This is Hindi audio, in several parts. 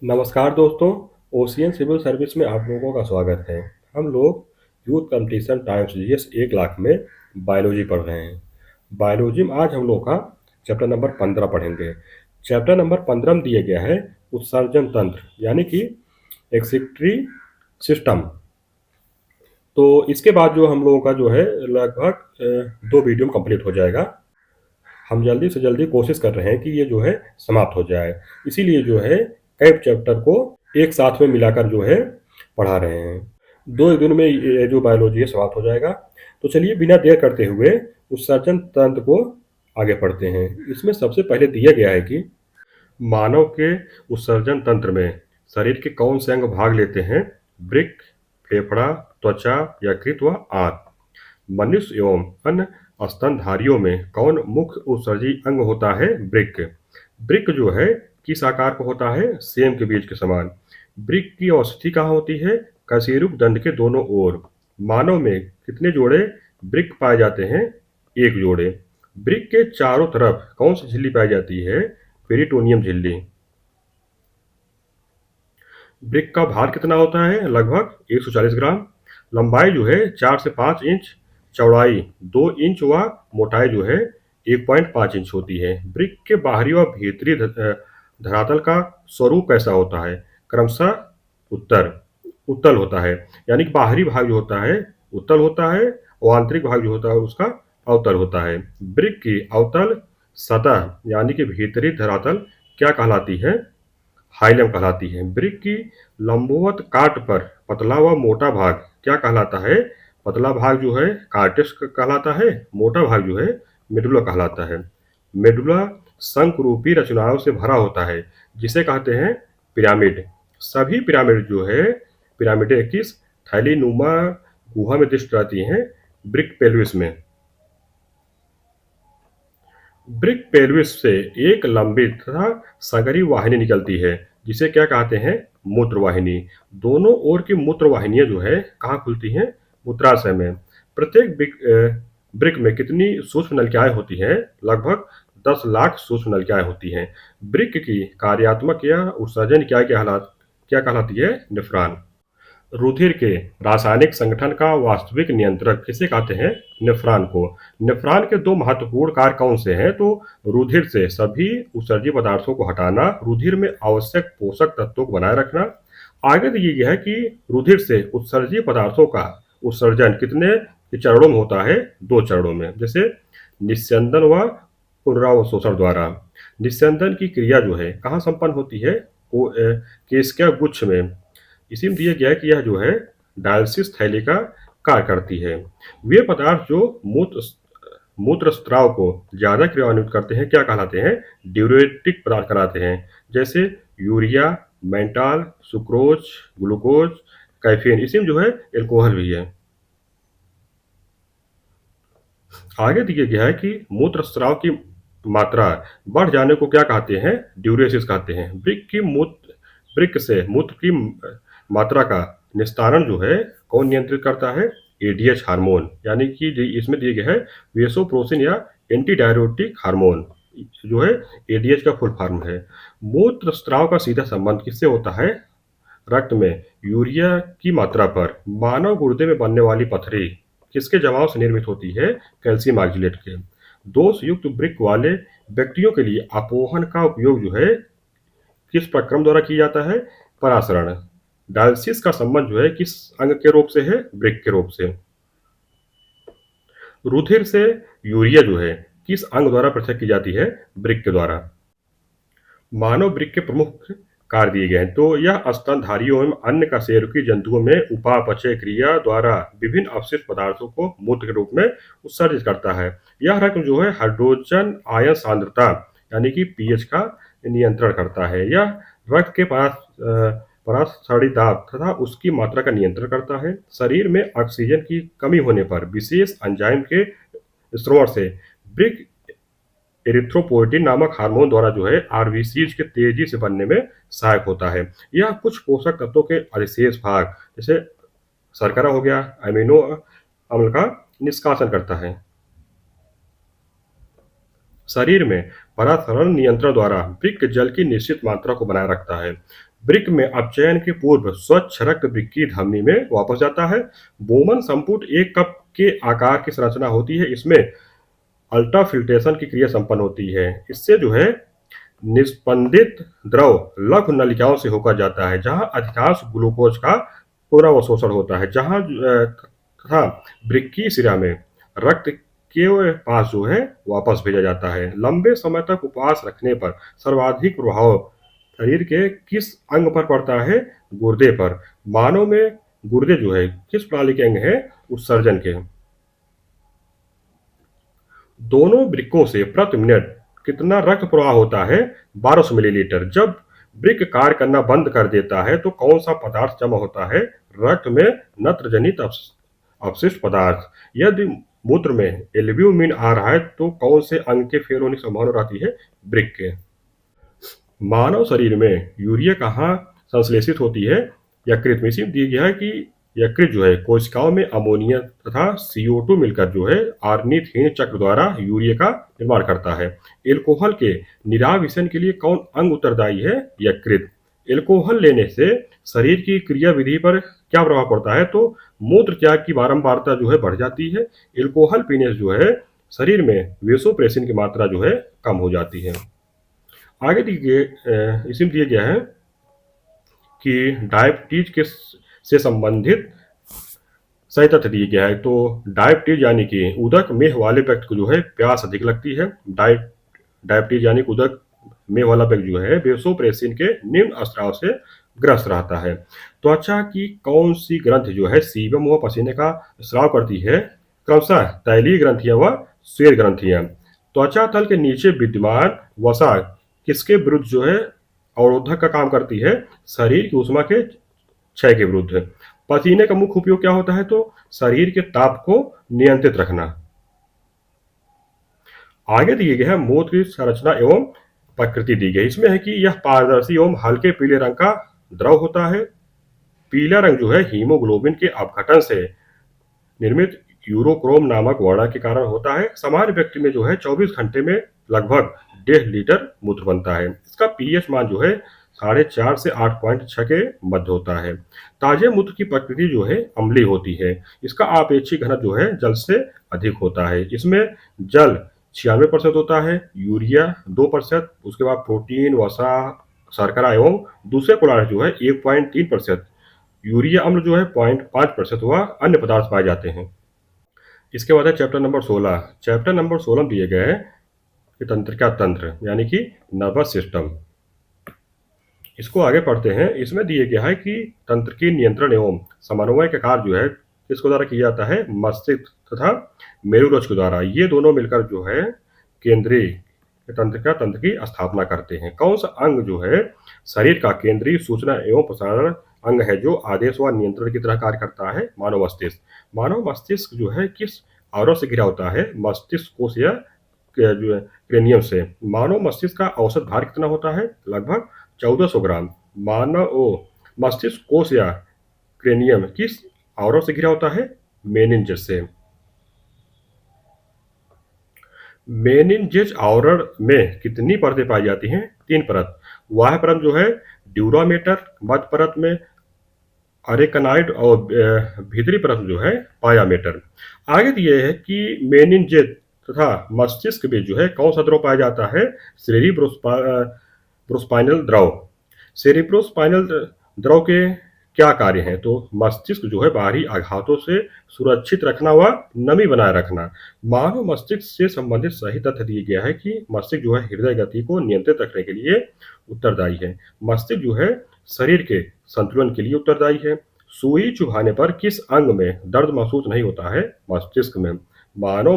नमस्कार दोस्तों। ओशियन सिविल सर्विस में आप लोगों का स्वागत है। हम लोग youth competition times GS 1 lakh में बायोलॉजी पढ़ रहे हैं। बायोलॉजी में आज हम लोग का चैप्टर नंबर 15 पढ़ेंगे। चैप्टर नंबर 15 में दिया गया है उत्सर्जन तंत्र यानी कि एक्सक्रीटरी सिस्टम। तो इसके बाद जो हम लोगों का जो है लगभग 2 वीडियो में कंप्लीट हो जाएगा। हम जल्दी से जल्दी कोशिश कर रहे हैं कि ये जो है समाप्त हो जाए, इसीलिए जो है कई चैप्टर को एक साथ में मिलाकर जो है पढ़ा रहे हैं। 2 दिन में ये जो बायोलॉजी है समाप्त हो जाएगा। तो चलिए बिना देर करते हुए उत्सर्जन तंत्र को आगे पढ़ते हैं। इसमें सबसे पहले दिया गया है कि मानव के उत्सर्जन तंत्र में शरीर के कौन से अंग भाग लेते हैं। वृक्क, फेफड़ा, त्वचा, यकृत व आंत। मनुष्य एवं अन्य स्तनधारियों में कौन मुख्य उत्सर्जी अंग होता है। वृक्क। वृक्क जो है किस आकार का होता है, सेम के बीज के समान। वृक्क की औषधि कहाँ होती है, कशेरुक दंड के दोनों ओर। मानव में कितने जोड़े वृक्क पाए जाते हैं, एक जोड़े। वृक्क के चारों तरफ कौन सी झिल्ली पाई जाती है, पेरिटोनियम झिल्ली। वृक्क का भार कितना होता है, लगभग 140 ग्राम। लंबाई जो है 4 से 5 इंच, चौड़ाई 2 इंच व मोटाई जो है 1.5 इंच होती है। वृक्क के बाहरी व भीतरी धरातल का स्वरूप कैसा होता है, क्रमशः उत्तर उत्तल होता है। यानी कि बाहरी भाग जो होता है उत्तल होता है और आंतरिक भाग जो होता है उसका अवतल होता है। वृक्क की अवतल सतह यानी कि भीतरी धरातल क्या कहलाती है, हाइलम कहलाती है। वृक्क की लंबवत काट पर पतला व मोटा भाग क्या कहलाता है, पतला भाग जो है कार्टेक्स कहलाता है, मोटा भाग जो है मेडुला कहलाता है। मेडुला शंख रूपी रचनाओं से भरा होता है जिसे कहते हैं पिरामिड। सभी पिरामिड जो है पिरामिडें किस थैली नुमा गुहा में दृष्ट रहती हैं, वृक्क पेल्विस में। वृक्क पेल्विस से एक लंबी तथा संकरी वाहिनी निकलती है जिसे क्या कहते हैं, मूत्रवाहिनी। दोनों ओर की मूत्रवाहिनियां जो है कहाँ खुलती हैं, मूत्राशय में। प्रत्येक वृक्क में कितनी सूक्ष्म नलिकाएं होती हैं, लगभग 10 लाख सूक्ष्म नलिकाएं होती हैं। वृक्क की कार्यात्मक या उत्सर्जन क्या कहलाती है, नेफ्रॉन। रुधिर के रासायनिक संगठन का वास्तविक नियंत्रक किसे कहते हैं, नेफ्रॉन को। नेफ्रॉन के 2 महत्वपूर्ण कार्य कौन से हैं, तो रुधिर से सभी उत्सर्जी पदार्थों को हटाना, रुधिर में आवश्यक पोषक तत्वों को बनाए रखना। आगे दिया गया है कि रुधिर से उत्सर्जी पदार्थों का उत्सर्जन कितने चरणों में होता है, 2 चरणों में। जैसे निस्यंदन व पुनरावशोषण द्वारा। निस्यंदन की क्रिया जो है कहाँ संपन्न होती है, केशिका गुच्छ में। इसी में दिया गया है कि यह जो है डायलिसिस थैली का कार्य करती है। वे पदार्थ जो मूत्र स्त्राव को ज्यादा क्रियान्वित करते हैं क्या कहलाते हैं, ड्यूरेटिक पदार्थ कहलाते हैं। जैसे urea, mental, sucrose, glucose, caffeine. इसी में जो है एल्कोहल भी है। आगे दिया गया है कि मूत्र स्राव की मात्रा बढ़ जाने को क्या कहते हैं, ड्यूरेसिस कहते हैं। वृक्क से मूत्र की मात्रा का निस्तारण जो है कौन नियंत्रित करता है, एडीएच हार्मोन। यानी कि इसमें दिए गए है वेसोप्रोसिन या एंटी डायरोटिक हार्मोन जो है एडीएच का फुल फॉर्म है। मूत्र स्त्राव का सीधा संबंध किससे होता है, रक्त में यूरिया की मात्रा पर। मानव गुर्दे में बनने वाली पथरी किसके जमाव से निर्मित होती है, कैल्शियम ऑक्जेलेट के। दोष युक्त वृक्क वाले व्यक्तियों के लिए अपोहन का उपयोग जो है किस प्रक्रम द्वारा किया जाता है, परासरण। डायलिसिस का संबंध जो है किस अंग के रोग से है, वृक्क के रोग से। रुधिर से यूरिया जो है किस अंग द्वारा पृथक की जाती है, वृक्क के द्वारा। मानव वृक्क के प्रमुख कार्य दिए गए हैं। तो यह स्तनधारियों एवं अन्य कशेरुकी जंतुओं में उपापचय क्रिया द्वारा विभिन्न अवशिष्ट पदार्थों को मूत्र के रूप में उत्सर्जित करता है। यह रक्त जो है हाइड्रोजन आयन सांद्रता यानी कि पीएच का नियंत्रण करता है। यह रक्त के परास्थली दाब तथा उसकी मात्रा का नियंत्रण करता है। शरीर में ऑक्सीजन की कमी होने पर विशेष एंजाइम के स्राव से वृक्क एरिथ्रोपोइटिन नामक हार्मोन द्वारा जो है आरबीसीज के तेजी से बनने में सहायक होता है। यह कुछ पोषक तत्वों के अधिशेष भाग जैसे शर्करा हो गया, अमीनो अम्ल का निष्कासन करता है। शरीर में परासरण नियंत्रण द्वारा वृक्क जल की निश्चित मात्रा को बनाए रखता है। वृक्क में अपचयन के पूर्व स्वच्छ रक्त वृक्क की धमनी में वापस जाता है। बोमन संपुट एक कप के आकार की संरचना होती है। इसमें अल्ट्रा फिल्ट्रेशन की क्रिया संपन्न होती है। इससे जो है निस्पंदित द्रव लघु नलिकाओं से होकर जाता है, जहां अधिकांश ग्लूकोज का पुनर्अवशोषण होता है। तथा वृक्क की शिरा में रक्त के पास जो है वापस भेजा जाता है। लंबे समय तक उपवास रखने पर सर्वाधिक प्रभाव शरीर के किस अंग पर पड़ता है? गुर्दे पर। मानव में गुर्दे जो है किस प्रणाली के अंग है? उत्सर्जन के। दोनों वृक्कों से प्रति मिनट कितना रक्त प्रवाह होता है? 1200 मिलीलीटर। जब वृक्क कार्य करना बंद कर देता है तो कौन सा पदार्थ जमा होता है? रक्त में नत्रजनित अपशिष्ट पदार्थ। यदि मूत्र में एल्ब्यूमिन आ रहा है तो कौन से अंग के फेल होने की संभावना रहती है? वृक्क के। मानव शरीर में यूरिया कहाँ संश्लेषित होती है? यकृत में। इसी में दिया गया है कि यकृत जो है कोशिकाओं में अमोनिया तथा CO2 मिलकर जो है ऑर्निथिन चक्र द्वारा यूरिया का निर्माण करता है। एल्कोहल के निराविशन के लिए कौन अंग उत्तरदायी है? यकृत। एल्कोहल लेने से शरीर की क्रिया विधि पर क्या प्रभाव पड़ता है? तो मूत्र त्याग की बारंबारता जो है बढ़ जाती है। एल्कोहल पीने से जो है शरीर में वेसोप्रेसिन की मात्रा जो है कम हो जाती है। आगे इसी में दिया गया है कि डायबिटीज के से संबंधित सही तथ्य दिया गया है। तो डायबिटीज यानी कि उदक मेह वाले व्यक्ति को जो है प्यास अधिक लगती है। डायबिटीज यानी कि उदक मेह वाला व्यक्ति जो है वेसोप्रेसिन के निम्न स्राव से ग्रस्त रहता है। त्वचा की कौन सी ग्रंथि जो है सीबम व पसीने का स्राव करती है? क्रमशः तैलीय ग्रंथियां व श्वेत ग्रंथियां। त्वचा तल के नीचे विद्यमान वसा किसके विरुद्ध जो है अवरोधक का काम करती है? शरीर की ऊष्मा के क्षय के विरुद्ध। पसीने का मुख्य उपयोग क्या होता है? तो शरीर के ताप को नियंत्रित रखना। आगे दिए गए है मूत्र की संरचना एवं प्रकृति दी गई। इसमें है कि यह पारदर्शी एवं हल्के पीले रंग का द्रव होता है। पीला रंग जो है हीमोग्लोबिन के अपघटन से निर्मित यूरोक्रोम नामक वर्ण के कारण होता है। सामान्य व्यक्ति में जो है 24 घंटे में लगभग 1.5 लीटर मूत्र बनता है। इसका पीएच मान जो है 4.5 से 8.6 के मध्य होता है। ताजे मूत्र की प्रकृति जो है अम्लीय होती है। इसका आपेक्षिक घनत्व जो है जल से अधिक होता है। इसमें जल 96% होता है, यूरिया 2%, उसके बाद प्रोटीन, वसा, शर्करा एवं दूसरे पदार्थ जो है 1.3%, यूरिया अम्ल जो है 0.5% व अन्य पदार्थ पाए जाते हैं। इसके बाद है चैप्टर नंबर 16। चैप्टर नंबर 16 दिए गए हैं कि तंत्रिका तंत्र यानी कि नर्वस सिस्टम। इसको आगे पढ़ते हैं। इसमें दिए गया है कि तंत्र की नियंत्रण एवं समन्वय का कार्य जो है किसके द्वारा किया जाता है? मस्तिष्क तथा मेरुरज्जु के द्वारा। ये दोनों मिलकर जो है केंद्रीय तंत्रिका तंत्र की स्थापना करते हैं। कौन सा अंग जो है शरीर का केंद्रीय सूचना एवं प्रसारण अंग है जो आदेश व नियंत्रण की तरह कार्य करता है? मानव मस्तिष्क। मानव मस्तिष्क जो है किस आवरण से घिरा होता है? मस्तिष्क कोश या जो है क्रेनियम से। मानव मस्तिष्क का औसत भार कितना होता है? लगभग 1400 ग्राम। मानव मस्तिष्क कोश या क्रेनियम किस आवरण से घिरा होता है? मेनिनजेस से। मेनिनजेस आवरण में कितनी परतें पाई जाती हैं? 3 परत। बाह्य परत जो है ड्यूरामेटर, मध्य परत में अरेकनाइड और भीतरी परत जो है पायामेटर। आगे दिए है कि मेनिनजेस तथा मस्तिष्क में जो है कौन सा द्रव पाया जाता है? सेरिब्रोस्पाइनल द्रव। सेरिब्रोस्पाइनल द्रव के क्या कार्य हैं? तो मस्तिष्क जो है बाहरी आघातों से सुरक्षित रखना व नमी बनाए रखना। मानव मस्तिष्क से संबंधित सही तथ्य दिया गया है कि मस्तिष्क जो है हृदय गति को नियंत्रित रखने के लिए उत्तरदायी है। मस्तिष्क जो है शरीर के संतुलन के लिए उत्तरदायी है। सुई चुभाने पर किस अंग में दर्द महसूस नहीं होता है? मस्तिष्क में। मानव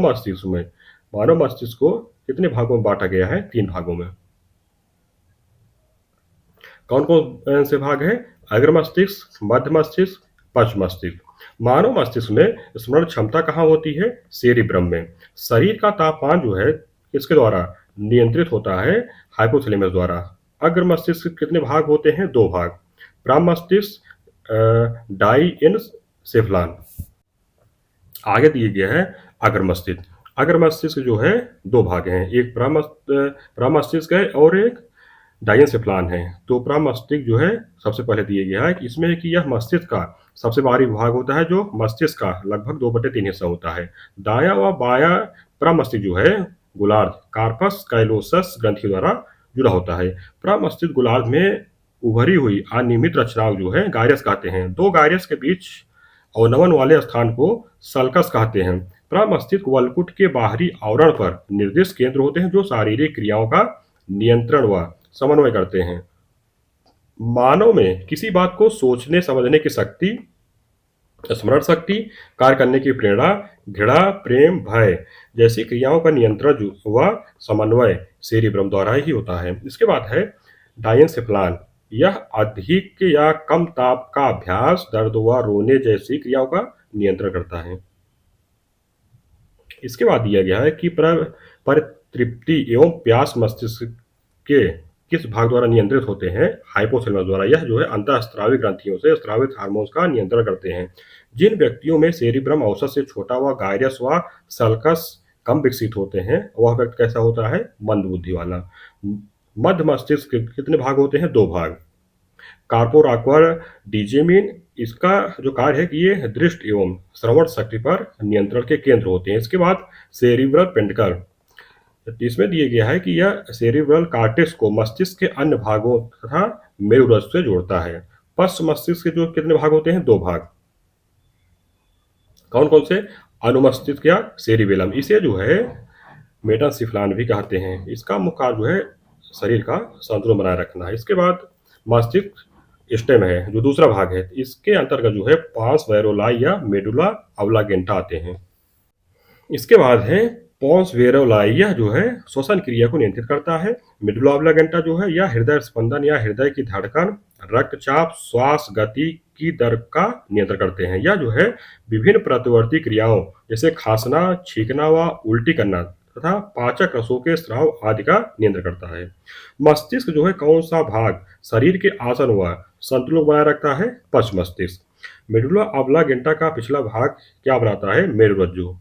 मस्तिष्क को कितने भागों में बांटा गया है? 3 भागों में। कौन कौन से भाग हैं? अग्र मस्तिष्क, मध्य मस्तिष्क, पश्च मस्तिष्क। मानव मस्तिष्क में स्मरण क्षमता कहाँ होती है? सेरिब्रम में। शरीर का तापमान जो है किसके द्वारा नियंत्रित होता है? हाइपोथैलेमस द्वारा। अग्र मस्तिष्क के कितने भाग होते हैं? 2 भाग। प्राम मस्तिष्क डाइएनसेफलान। आगे दिए गया है अग्र मस्तिष्क। अग्र मस्तिष्क जो है दो भाग हैं, एक प्रमस्तिष्क है और एक डायंसेप्लान है। तो प्रमस्तिष्क जो है सबसे पहले दिया गया है कि इसमें है कि यह मस्तिष्क का सबसे बाहरी भाग होता है जो मस्तिष्क का लगभग 2/3 हिस्सा होता है। दायां व बायां प्रमस्तिष्क जो है गोलार्ध कार्पस कैलोसस ग्रंथि द्वारा जुड़ा होता है। प्रमस्तिष्क गोलार्ध में उभरी हुई अनियमित रचनाओं जो है गायरस कहते हैं। दो गायरस के बीच अवनमन वाले स्थान को सल्कस कहते हैं। प्रमस्तिष्क वलकुट के बाहरी आवरण पर निर्दिष्ट केंद्र होते हैं जो शारीरिक क्रियाओं का नियंत्रण व समन्वय करते हैं। मानव में किसी बात को सोचने समझने की शक्ति, स्मरण शक्ति, कार्य करने की प्रेरणा, घृणा, प्रेम, भय जैसी क्रियाओं का नियंत्रण व समन्वय सेरिब्रम द्वारा ही होता है। इसके बाद है डायंसेप्लान। यह अधिक या कम ताप का अभ्यास, दर्द व रोने जैसी क्रियाओं का नियंत्रण करता है। इसके बाद दिया गया है कि परितृप्ति एवं प्यास मस्तिष्क के किस भाग द्वारा नियंत्रित होते हैं? हाइपोथैलेमस द्वारा। यह जो है अंतःस्रावी ग्रंथियों से स्रावित हार्मोन्स का नियंत्रण करते हैं। जिन व्यक्तियों में सेरिब्रम औसत से छोटा व गायरस व सल्कस कम विकसित होते हैं वह व्यक्ति कैसा होता है? मंद बुद्धि वाला। मध्य मस्तिष्क के कितने भाग होते हैं? दो भाग। कार्पोराक्वर डिजेमिन, इसका जो कार्य है कि ये दृष्टि एवं श्रवण शक्ति पर नियंत्रण के केंद्र होते हैं। इसके बाद सेरिब्रल पेंटिकल, इसमें दिया गया है कि यह सेरिब्रल कार्टेक्स को मस्तिष्क के अन्य भागों तथा मेरुरज्जु से जोड़ता है। पश्च मस्तिष्क के जो कितने भाग होते हैं? दो भाग। कौन कौन से? अनुमस्तिष्क या सेरिबेलम। इसे जो है मेटासिफ्लान भी कहते हैं। इसका मुख्य कार्य जो है शरीर का संतुलन बनाए रखना है। इसके बाद मस्तिष्क स्टेम है जो दूसरा भाग है, इसके अंतर्गत जो है पांस वेरोलाई या मेडुला ऑब्लांगेटा आते हैं। इसके बाद है पोन्स वेरोलाई, यह जो है श्वसन क्रिया को नियंत्रित करता है। मेडुला ऑब्लांगेटा जो है यह हृदय स्पंदन या हृदय की धड़कन, रक्तचाप, श्वास गति की दर का नियंत्रण करते हैं। यह जो है विभिन्न प्रतिवर्ती क्रियाओं जैसे खांसना, छींकना व उल्टी करना तथा पाचक रसों के स्राव आदि का नियंत्रण करता है। मस्तिष्क जो है कौन सा भाग शरीर के आसन व संतुलन बनाए रखता है? पश्च मस्तिष्क। मेडुला ऑब्लांगेटा का पिछला भाग क्या बनाता है? मेरुरज्जु।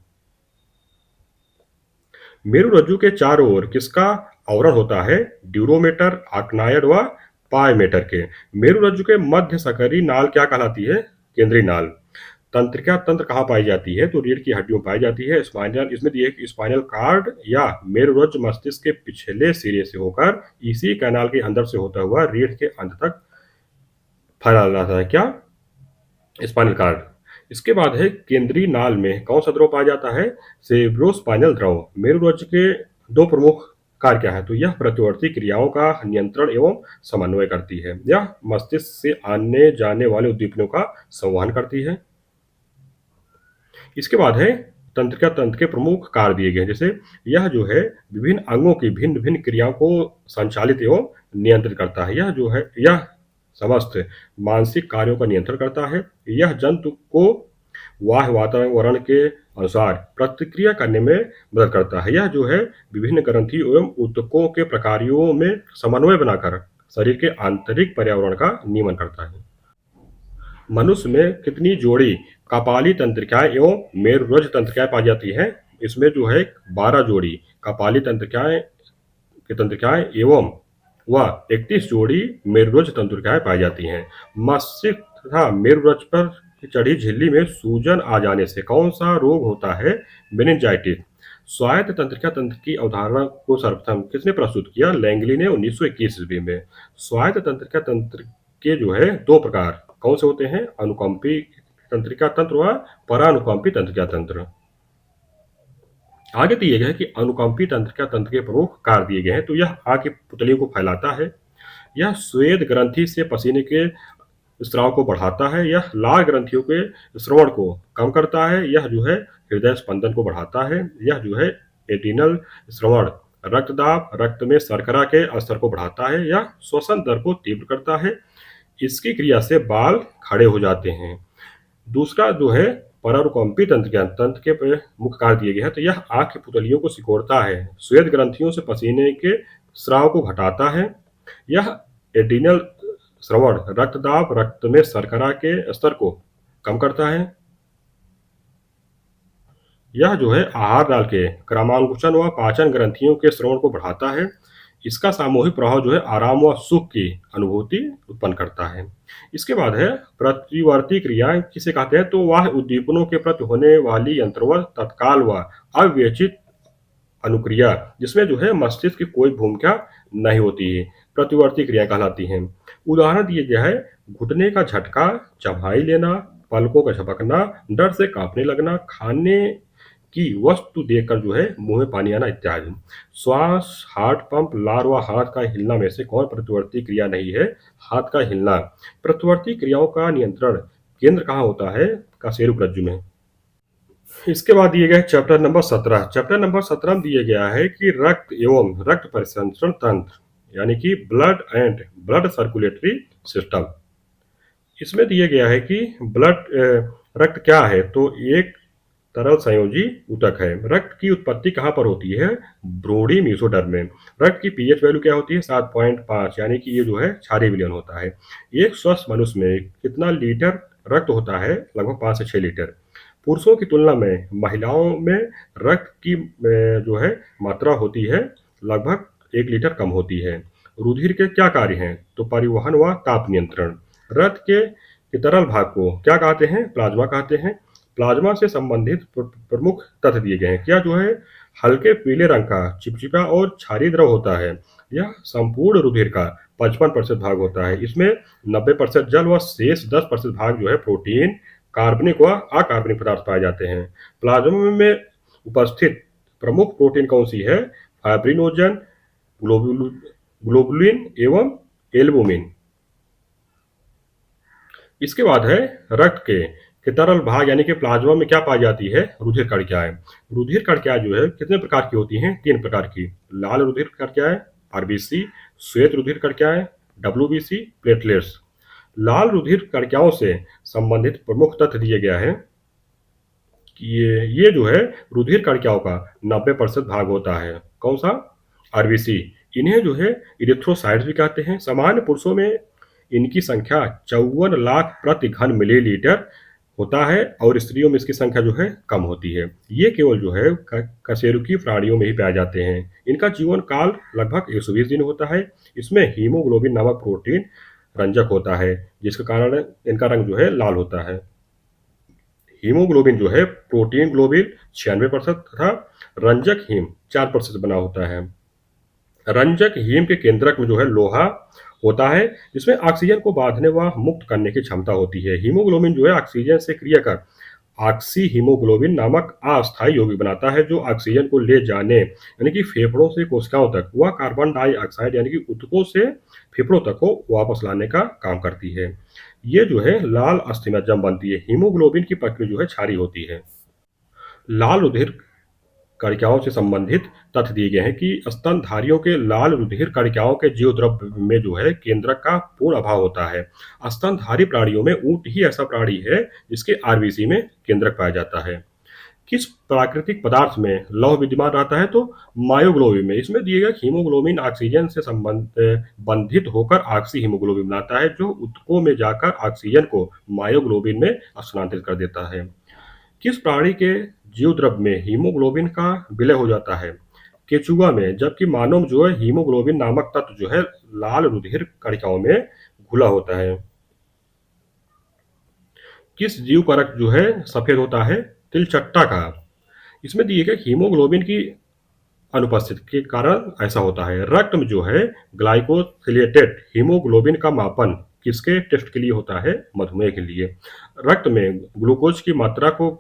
मेरुरज्जु के चारों ओर किसका आवरण होता है? ड्यूरोमेटर, आक्नायड व पायमेटर के। मेरुरज्जु के मध्य सकरी नाल क्या कहलाती है? केंद्रीय नाल। तंत्रिका तंत्र कहाँ पाई जाती है? तो रीढ़ की हड्डियों में पाई जाती है। स्पाइनल, इसमें दिए कि स्पाइनल कार्ड या मेरुरज्जु मस्तिष्क के पिछले सिरे से होकर इसी कैनाल के अंदर से होता हुआ रीढ़ के अंत तक फैला रहता है। क्या? Spinal cord. इसके बाद है केंद्रीय नाल में कौन सा द्रव पाया जाता है? सेरेब्रोस्पाइनल द्रव। मेरुरज्जु के दो प्रमुख कार्य क्या है? तो यह प्रतिवर्ती क्रियाओं का नियंत्रण एवं समन्वय करती है। यह मस्तिष्क से आने जाने वाले उद्दीपनों का संवहन करती है। इसके बाद है तंत्रिका तंत्र के प्रमुख कार्य दिए गए हैं, जैसे यह जो है विभिन्न अंगों की भिन्न भिन्न क्रियाओं को संचालित एवं नियंत्रित करता है। यह समस्त मानसिक कार्यों का नियंत्रण करता है। यह जंतु को बाह्य वातावरण के अनुसार प्रतिक्रिया करने में मदद करता है। यह जो है विभिन्न ग्रंथि एवं ऊतकों के प्रकारों में समन्वय बनाकर शरीर के आंतरिक पर्यावरण का नियमन करता है। मनुष्य में कितनी जोड़ी कपाली तंत्रिकाएं एवं मेरुरज्जु तंत्रिकाएं पाई जाती हैं? इसमें जो है 12 जोड़ी कपाली तंत्रिकाएं एवं 31 जोड़ी मेरुरज्जु तंत्रिकाएं पाई जाती हैं। मस्तिष्क तथा मेरुरज्जु पर चढ़ी झिल्ली में सूजन आ जाने से कौन सा रोग होता है? मेनिंजाइटिस। स्वायत्त तंत्रिका तंत्र की अवधारणा को सर्वप्रथम किसने प्रस्तुत किया? लैंगली ने 1921 ईस्वी में। स्वायत्त तंत्रिका तंत्र के जो है दो प्रकार कौन से होते हैं? अनुकंपी तंत्रिका तंत्र व परानुकंपी तंत्रिका तंत्र। आगे दिए गए हैं कि अनुकंपी तंत्रिका तंत्र के प्रमुख कार्य दिए गए हैं। तो यह आग की पुतलियों को फैलाता है, यह स्वेद ग्रंथि से पसीने के स्राव को बढ़ाता है, यह लाल ग्रंथियों के श्रवण को कम करता है, यह जो है हृदय स्पंदन को बढ़ाता है, यह जो है एडिनल श्रवण रक्तदाब, रक्त में शर्करा के स्तर को बढ़ाता है, यह श्वसन दर को तीव्र करता है। इसकी क्रिया से बाल खड़े हो जाते हैं। दूसरा जो है परानुकंपी तंत्र के मुख्य कार्य दिए गए हैं। तो यह आंख की पुतलियों को सिकोड़ता है, श्वेत ग्रंथियों से पसीने के स्राव को घटाता है, यह एडिनल श्रवण रक्तदाब, रक्त में शर्करा के स्तर को कम करता है। यह जो है आहार नाल के क्रमांकुचन व पाचन ग्रंथियों के श्रवण को बढ़ाता है। इसका सामूहिक प्रभाव जो है आराम व सुख की अनुभूति उत्पन्न करता है। इसके बाद है प्रतिवर्ती क्रिया किसे कहते हैं, तो वह उद्दीपनों के प्रति होने वाली यंत्रवत तत्काल व अविवेचित अनुक्रिया जिसमें जो है मस्तिष्क की कोई भूमिका नहीं होती है, प्रतिवर्ती क्रिया कहलाती हैं। उदाहरण दिए गया है घुटने का झटका, चबाई लेना, पलकों का झपकना, डर से कांपने लगना, खाने की वस्तु देखकर जो है मुंह में पानी आना इत्यादि। श्वास, हार्ट पंप, लार व हाथ का हिलना में से कौन प्रतिवर्ती क्रिया नहीं है? हाथ का हिलना। प्रतिवर्ती क्रियाओं का नियंत्रण केंद्र कहाँ होता है? कशेरुक में। इसके बाद दिए गए चैप्टर नंबर 17। चैप्टर नंबर 17 में दिया गया है कि रक्त एवं रक्त परिसंचरण तंत्र यानी कि blood and blood circulatory system. इसमें दिया गया है कि रक्त क्या है, तो एक तरल संयोजी ऊतक है। रक्त की उत्पत्ति कहाँ पर होती है? ब्रोडी मीसोडर्म में। रक्त की पीएच वैल्यू क्या होती है? 7.5, यानी कि ये जो है क्षारीय विलयन होता है। एक स्वस्थ मनुष्य में कितना लीटर रक्त होता है? लगभग 5 से 6 लीटर। पुरुषों की तुलना में महिलाओं में रक्त की जो है मात्रा होती है लगभग 1 लीटर कम होती है। रुधिर के क्या कार्य हैं? तो परिवहन व ताप नियंत्रण। रक्त के तरल भाग को क्या कहते हैं? प्लाज्मा कहते हैं। प्लाज्मा से संबंधित प्रमुख तथ्य दिए गए हैं। क्या जो है हल्के पीले रंग का चिपचिपा और क्षारीय द्रव होता है। यह संपूर्ण रुधिर का 55% भाग होता है। इसमें 90% जल व शेष 10% भाग जो है प्रोटीन, कार्बनिक व अकार्बनिक पदार्थ पाए जाते हैं। प्लाज्मा में उपस्थित प्रमुख प्रोटीन कौन सी है? फाइब्रिनोजन, ग्लोबुलिन एवं एल्बुमिन। इसके बाद है रक्त के तरल भाग यानी कि प्लाज्मा में क्या पाई जाती है? रुधिर कणिकाएं। रुधिर कणिकाएं जो है कितने प्रकार की होती हैं? 3 प्रकार की। लाल रुधिर कणिकाएं आरबीसी, श्वेत रुधिर कणिकाएं डब्ल्यूबीसी, प्लेटलेट्स। लाल रुधिर कणिकाओं से संबंधित प्रमुख तथ्य दिए गया है कि ये जो है रुधिर कणिकाओं का 90% भाग होता है। कौन सा? आरबीसी। इन्हें जो है इरिथ्रोसाइट्स भी कहते हैं। सामान्य पुरुषों में इनकी संख्या 54 लाख प्रति घन मिलीलीटर होता है और स्त्रियों में इसकी संख्या जो है कम होती है। ये केवल जो है कशेरुकी प्राणियों में ही पाए जाते हैं। इनका जीवन काल लगभग 120 दिन होता है। इसमें हीमोग्लोबिन नामक प्रोटीन रंजक होता है जिसके कारण इनका रंग जो है लाल होता है। हीमोग्लोबिन जो है प्रोटीन ग्लोबिन 96% तथा रंजक हीम 4% बना होता है। रंजक हीम के केंद्रक में जो है लोहा होता है जिसमें ऑक्सीजन को बांधने व मुक्त करने की क्षमता होती है। हीमोग्लोबिन जो है ऑक्सीजन से क्रिया कर ऑक्सी हीमोग्लोबिन नामक अस्थायी यौगिक बनाता है जो ऑक्सीजन को ले जाने यानी कि फेफड़ों से कोशिकाओं तक व कार्बन डाइऑक्साइड यानी कि ऊतकों से फेफड़ों तक को वापस लाने का काम करती है। ये जो है लाल अस्थि में जम बनती है। हीमोग्लोबिन की प्रक्रिया जो है क्षारीय होती है। लाल रुधिर कणिकाओं से संबंधित तथ्य दिए गए हैं कि स्तनधारियों के लाल रुधिर कणिकाओं के जीवद्रव में जो है केंद्रक का पूर्ण अभाव होता है। स्तनधारी प्राणियों में ऊंट ही ऐसा प्राणी है जिसके आरबीसी में केंद्रक पाया जाता है। किस प्राकृतिक पदार्थ में लौह विद्यमान रहता है? तो मायोग्लोबिन में। इसमें दिए गए हीमोग्लोबिन ऑक्सीजन से बंधित होकर ऑक्सी हीमोग्लोबिन बनाता है जो ऊतकों में जाकर ऑक्सीजन को मायोग्लोबिन में स्थानांतरित कर देता है। किस प्राणी के जीवद्रव में हीमोग्लोबिन का विलय हो जाता है? केचुआ में। जबकि मानव में जो है हीमोग्लोबिन नामक तत्व जो है लाल रुधिर कणिकाओं में घुला होता है। किस जीव का रक्त जो है सफेद होता है? तिलचट्टा का। इसमें दिए गए हीमोग्लोबिन की अनुपस्थिति के कारण ऐसा होता है। रक्त में जो है ग्लाइकोसिलेटेड हीमोग्लोबिन का मापन किसके टेस्ट के लिए होता है? मधुमेह के लिए। रक्त में ग्लूकोज की मात्रा को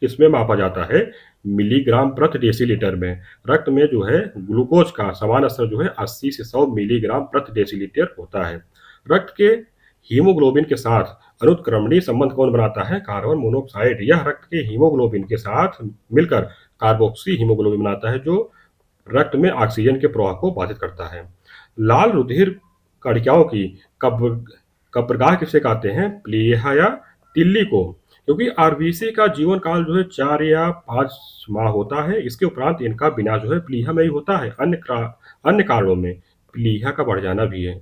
किसमें मापा जाता है? मिलीग्राम प्रति डेसीलीटर में। रक्त में जो है ग्लूकोज का समान स्तर जो है 80 से 100 मिलीग्राम प्रति डेसीलीटर होता है। रक्त के हीमोग्लोबिन के साथ अनुत्क्रमणीय संबंध कौन बनाता है? Carbon monoxide. यह रक्त के हीमोग्लोबिन के साथ मिलकर कार्बोक्सी हीमोग्लोबिन बनाता है जो रक्त में ऑक्सीजन के प्रवाह को बाधित करता है। लाल रुधिर कणिकाओं की कब्रगाह किसे कहते हैं? प्लीहा या तिल्ली को। क्योंकि आरबीसी का जीवन काल जो है 4 या 5 माह होता है। इसके उपरांत इनका विनाश जो है प्लीहा में ही होता है। अन्य कारणों में प्लीहा का बढ़ जाना भी है।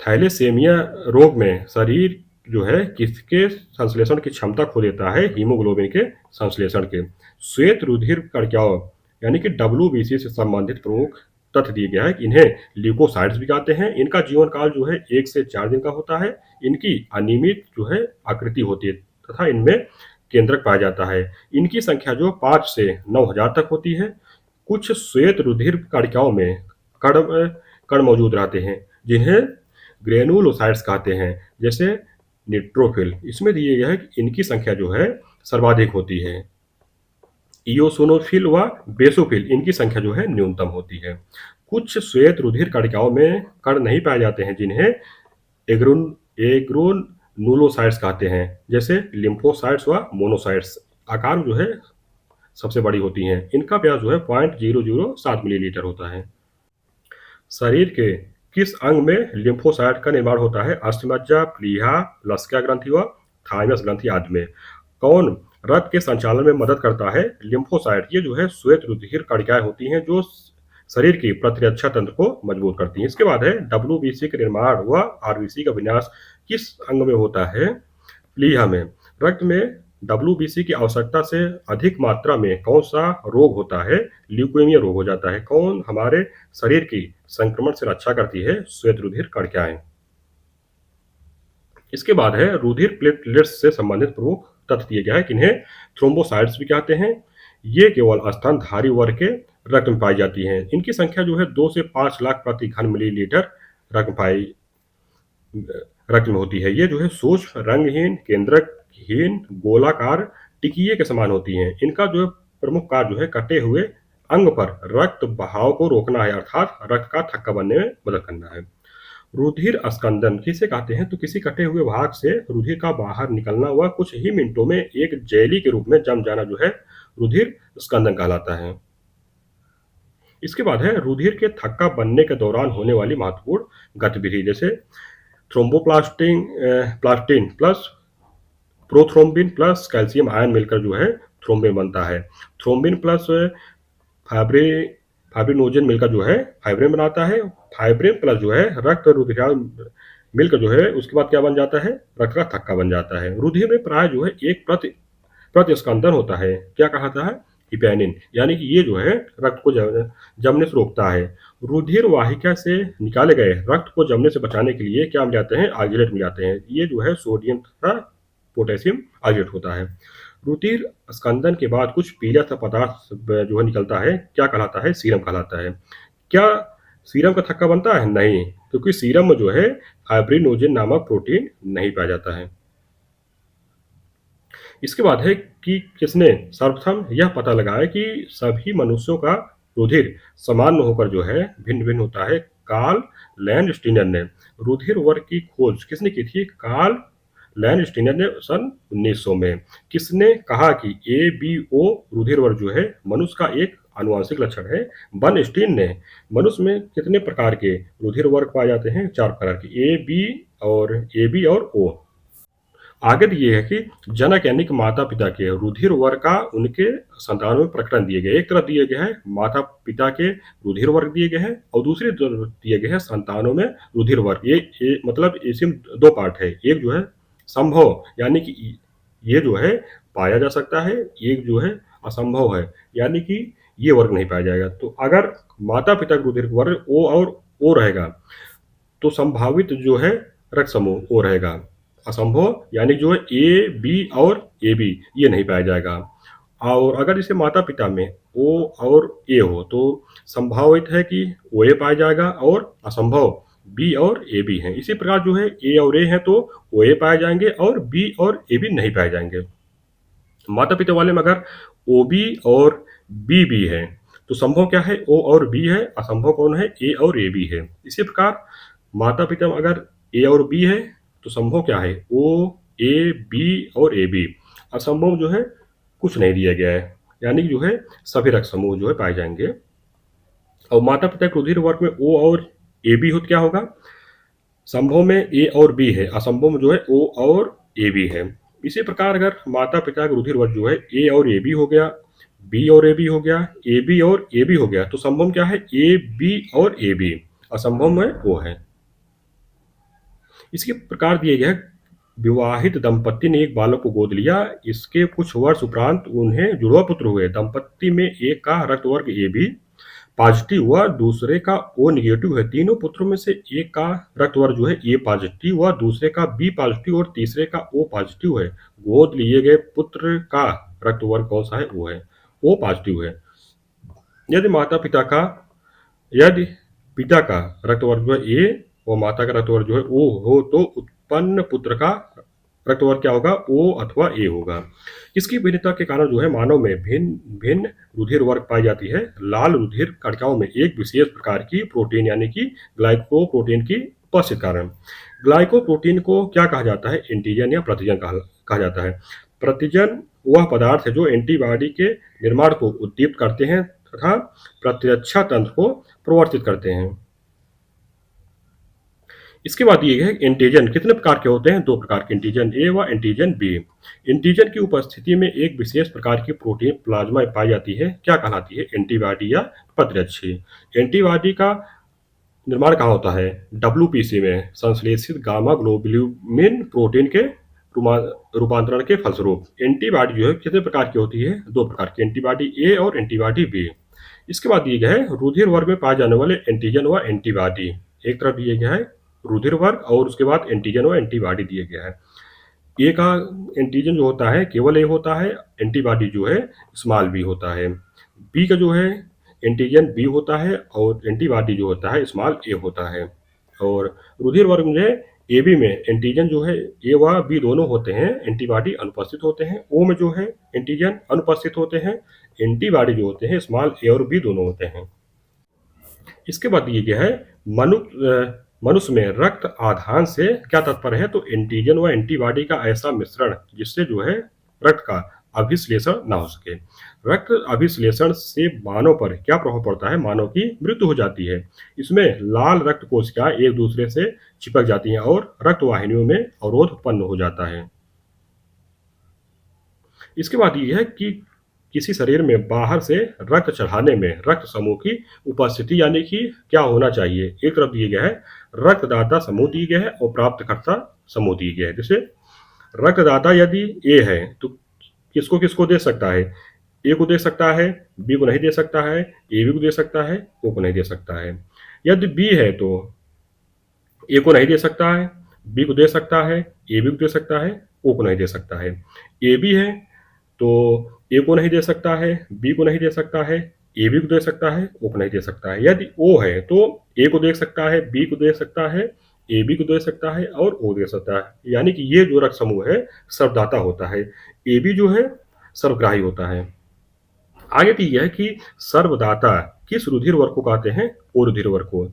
थैलेसेमिया रोग में शरीर जो है किसके संश्लेषण की क्षमता खो देता है? हीमोग्लोबिन के संश्लेषण के। श्वेत रुधिर कणिकाओं यानी कि WBC से संबंधित प्रमुख तथ्य दिए गया है कि इन्हें ल्यूकोसाइट्स भी कहते हैं। इनका जीवन काल जो है 1 से 4 दिन का होता है। इनकी अनियमित जो है आकृति होती है तथा इनमें केंद्रक पाया जाता है। इनकी संख्या जो 5 से 9,000 तक होती है। कुछ श्वेत रुधिर कणिकाओं में कण कण मौजूद रहते हैं जिन्हें ग्रेनुलोसाइट्स कहते हैं, जैसे न्यूट्रोफिल। इसमें दिए गया है कि इनकी संख्या जो है सर्वाधिक होती है। इयोसिनोफिल व बेसोफिल इनकी संख्या जो है न्यूनतम होती है। कुछ श्वेत रुधिर कणिकाओं में कण नहीं पाए जाते हैं जिन्हें एग्रोनुलोसाइट्स कहते हैं, जैसे लिम्फोसाइट्स व मोनोसाइट्स। आकार जो है सबसे बड़ी होती हैं। इनका व्यास जो है 0.007 मिलीलीटर होता है। शरीर के किस अंग में लिम्फोसाइट का निर्माण होता है? अस्थिमज्जा, प्लीहा, लसिका ग्रंथि व थाइमस ग्रंथि आदि में। कौन रक्त के संचालन में मदद करता है? लिम्फोसाइट। ये जो है श्वेत रुधिर कणिकाएं होती हैं जो शरीर की प्रतिरक्षा तंत्र को मजबूत करती हैं। इसके बाद है WBC का निर्माण व RBC का विन्यास किस अंग में होता है? प्लीहा में। रक्त में WBC की आवश्यकता से अधिक मात्रा में कौन सा रोग होता है? ल्यूकेमिया रोग हो जाता है। कौन हमारे शरीर की संक्रमण से रक्षा करती है? श्वेत रुधिर कणिकाएं। इसके बाद है रुधिर प्लेटलेट्स से संबंधित प्रमुख तथ्य दिए गया है कि इन्हें थ्रोम्बोसाइट्स भी कहते हैं। ये केवल स्तनधारी वर्ग के रक्त में पाई जाती हैं। इनकी संख्या जो है 2 से 5 लाख प्रति घन मिलीलीटर रक्त में होती है। ये जो है सूक्ष्म, रंगहीन, केंद्रकहीन, गोलाकार टिकिए के समान होती हैं। इनका जो है प्रमुख कार्य जो है कटे हुए अंग पर रक्त बहाव को रोकना है, अर्थात रक्त का थक्का बनने में मदद करना है। रुधिर स्कंदन किसे कहते हैं? तो किसी कटे हुए भाग से रुधिर का बाहर निकलना व कुछ ही मिनटों में एक जेली के रूप में जम जाना जो है रुधिर स्कंदन कहलाता है। इसके बाद है रुधिर के थक्का बनने के दौरान होने वाली महत्वपूर्ण गतिविधि, जैसे plastin plus prothrombin plus calcium ion मिलकर जो है थ्रोम्बिन बनता है। थ्रोम्बिन प्लस फाइब्रिनोजन मिलकर जो है फाइब्रिन बनाता है। फाइब्रिन प्लस जो है रक्त रुधिर मिलकर जो है उसके बाद क्या बन जाता है? रक्त का थक्का बन जाता है। रुधिर में प्राय जो है एक प्रतिस्कंदन होता है। क्या कहता है? हिपैनिन, यानी कि ये जो है रक्त को जमने से रोकता है। रुधिर वाहिका से निकाले गए रक्त को जमने से बचाने के लिए क्या मिलाते हैं? ऑक्जेलेट मिलाते हैं। ये जो है सोडियम तथा पोटेशियम ऑक्जेलेट होता है। रुधिर स्कंदन के बाद कुछ पीला सा पदार्थ जो है निकलता है, क्या कहलाता है? सीरम कहलाता है। क्या सीरम का थक्का बनता है? नहीं, क्योंकि सीरम में जो है फाइब्रिनोजन नामक प्रोटीन नहीं पाया जाता है। इसके बाद है कि किसने सर्वप्रथम यह पता लगाया कि सभी मनुष्यों का रुधिर समान होकर जो है भिन्न भिन्न होता है? कार्ल लैंडस्टीनर ने। रुधिर वर्ग की खोज किसने की थी? कार्ल लैंडस्टीनर ने सन 1900 में। किसने कहा कि ABO रुधिर वर्ग जो है मनुष्य का एक आनुवंशिक लक्षण है? बर्नस्टीन ने। मनुष्य में कितने प्रकार के रुधिर वर्ग पाए जाते हैं? 4 प्रकार के, AB और O। आगे दिए है कि जनक यानी कि माता पिता के रुधिर वर्ग का उनके संतानों में प्रकटन दिए गए। एक तरफ दिए गए है माता पिता के रुधिर वर्ग दिए गए हैं और दूसरी तरफ दिए गए हैं संतानों में रुधिर वर्ग। ये मतलब इसमें 2 पार्ट है। एक जो है संभव, यानी कि ये जो है पाया जा सकता है, एक जो है असंभव है, यानी कि ये वर्ग नहीं पाया जाएगा। तो अगर माता पिता का रुधिर वर्ग O और O रहेगा तो संभावित जो है रक्त समूह O रहेगा। असंभव यानी जो है AB और AB ये नहीं पाया जाएगा। और अगर इसे माता पिता में O और A हो तो संभावित है कि OA पाया जाएगा और असंभव B और AB हैं। इसी प्रकार जो है A और A है तो OA पाए जाएंगे और B और AB नहीं पाए जाएंगे। माता पिता वाले में अगर OB और BB है तो संभव क्या है? O और B है, असंभव कौन है? A और AB है। इसी प्रकार माता पिता में अगर A और B है तो संभव क्या है? O, A, B और AB। असंभव जो है कुछ नहीं दिया गया है, यानी कि जो है सभी रक्त समूह जो है पाए जाएंगे। और माता पिता के रुधिर वर्ग में O और AB हो तो क्या होगा? संभव में A और B है, असंभव में जो है O और AB है। इसी प्रकार अगर माता पिता का रुधिर वर्ग जो है A और AB हो गया, B और AB हो गया, AB और AB हो गया, तो संभव में क्या है? A, B और AB। असंभव में O है। इसके प्रकार दिए गए विवाहित दंपति ने एक बालक को गोद लिया। इसके कुछ वर्ष उपरांत उन्हें जुड़वा पुत्र हुए। दंपति में एक का रक्त वर्ग ए बी पॉजिटिव हुआ, दूसरे का ओ निगेटिव है। तीनों पुत्रों में से एक का रक्त वर्ग जो है ए पॉजिटिव हुआ, दूसरे का बी पॉजिटिव और तीसरे का ओ पॉजिटिव है। गोद लिए गए पुत्र का रक्त वर्ग कौन सा है? वो है ओ पॉजिटिव है। यदि यदि पिता का रक्त वर्ग जो है ए और माता का रक्त वर्ग जो है ओ हो तो उत्पन्न पुत्र का रक्त वर्ग क्या होगा? ओ अथवा ए होगा। इसकी भिन्नता के कारण जो है मानव में भिन्न भिन्न रुधिर वर्ग पाई जाती है। लाल रुधिर कणिकाओं में एक विशेष प्रकार की प्रोटीन यानी कि ग्लाइकोप्रोटीन की उपस्थिति कारण। ग्लाइकोप्रोटीन को क्या कहा जाता है? एंटीजन या प्रतिजन कहा जाता है। प्रतिजन वह पदार्थ है जो एंटीबॉडी के निर्माण को उद्दीपित करते हैं तथा प्रतिरक्षा तंत्र को प्रवर्तित करते हैं। इसके बाद ये है एंटीजन कितने प्रकार के होते हैं? दो प्रकार के, एंटीजन ए व एंटीजन बी। एंटीजन की उपस्थिति में एक विशेष प्रकार की प्रोटीन प्लाज्मा में पाई जाती है, क्या कहलाती है? एंटीबॉडी या प्रतिरक्षी। एंटीबॉडी का निर्माण कहाँ होता है? डब्ल्यूपीसी में, संश्लेषित गामा ग्लोबुलिन प्रोटीन के रूपांतरण के फलस्वरूप। एंटीबॉडी जो है कितने प्रकार की होती है? दो प्रकार की, एंटीबॉडी ए और एंटीबॉडी बी। इसके बाद दिया गया है रुधिर वर्ग में पाए जाने वाले एंटीजन व एंटीबॉडी। एक तरफ दिया गया है रुधिर वर्ग और उसके बाद एंटीजन व एंटीबॉडी दिया गया है। ए का एंटीजन जो होता है केवल ए होता है, एंटीबॉडी जो है स्मॉल बी होता है। बी का जो है एंटीजन बी होता है और एंटीबॉडी जो होता है स्मॉल ए होता है। और रुधिर वर्ग में ए बी में एंटीजन जो है ए व बी दोनों होते हैं, एंटीबॉडी अनुपस्थित होते हैं। ओ में जो है एंटीजन अनुपस्थित होते हैं, एंटीबॉडी जो होते हैं स्मॉल ए और बी दोनों होते हैं। इसके बाद दिया गया है मनुष्य में रक्त आधान से क्या तात्पर्य है? तो एंटीजन व एंटीबॉडी का ऐसा मिश्रण जिससे जो है रक्त का अभिश्लेषण ना हो सके। रक्त अभिश्लेषण से मानव पर क्या प्रभाव पड़ता है? मानव की मृत्यु हो जाती है। इसमें लाल रक्त कोशिकाएं एक दूसरे से चिपक जाती हैं और रक्त वाहिनियों में अवरोध उत्पन्न हो जाता है। इसके बाद ये है कि किसी शरीर में बाहर से रक्त चढ़ाने में रक्त समूह की उपस्थिति यानी कि क्या होना चाहिए? एक तरफ दिए गया है रक्तदाता समूह दिए गए है और प्राप्तकर्ता समूह दिए गए है। जैसे रक्तदाता यदि ए है तो किसको किसको दे सकता है? ए को दे सकता है, बी को नहीं दे सकता है, ए बी को दे सकता है, ओ को नहीं दे सकता है। यदि बी है तो ए को नहीं दे सकता है, बी को दे सकता है, ए बी को दे सकता है, ओ को नहीं दे सकता है। ए बी है तो ए को नहीं दे सकता है, बी को नहीं दे सकता है, ए बी को दे सकता है, ओ को नहीं दे सकता है। यदि ओ है तो ए को दे सकता है, बी को दे सकता है, ए बी को दे सकता है और ओ दे सकता है। यानी कि ये जो रक्त समूह है सर्वदाता होता है। ए बी जो है सर्वग्राही होता है। आगे तो यह है कि सर्वदाता किस रुधिर वर्ग को कहते हैं? ओ रुधिर वर्ग को,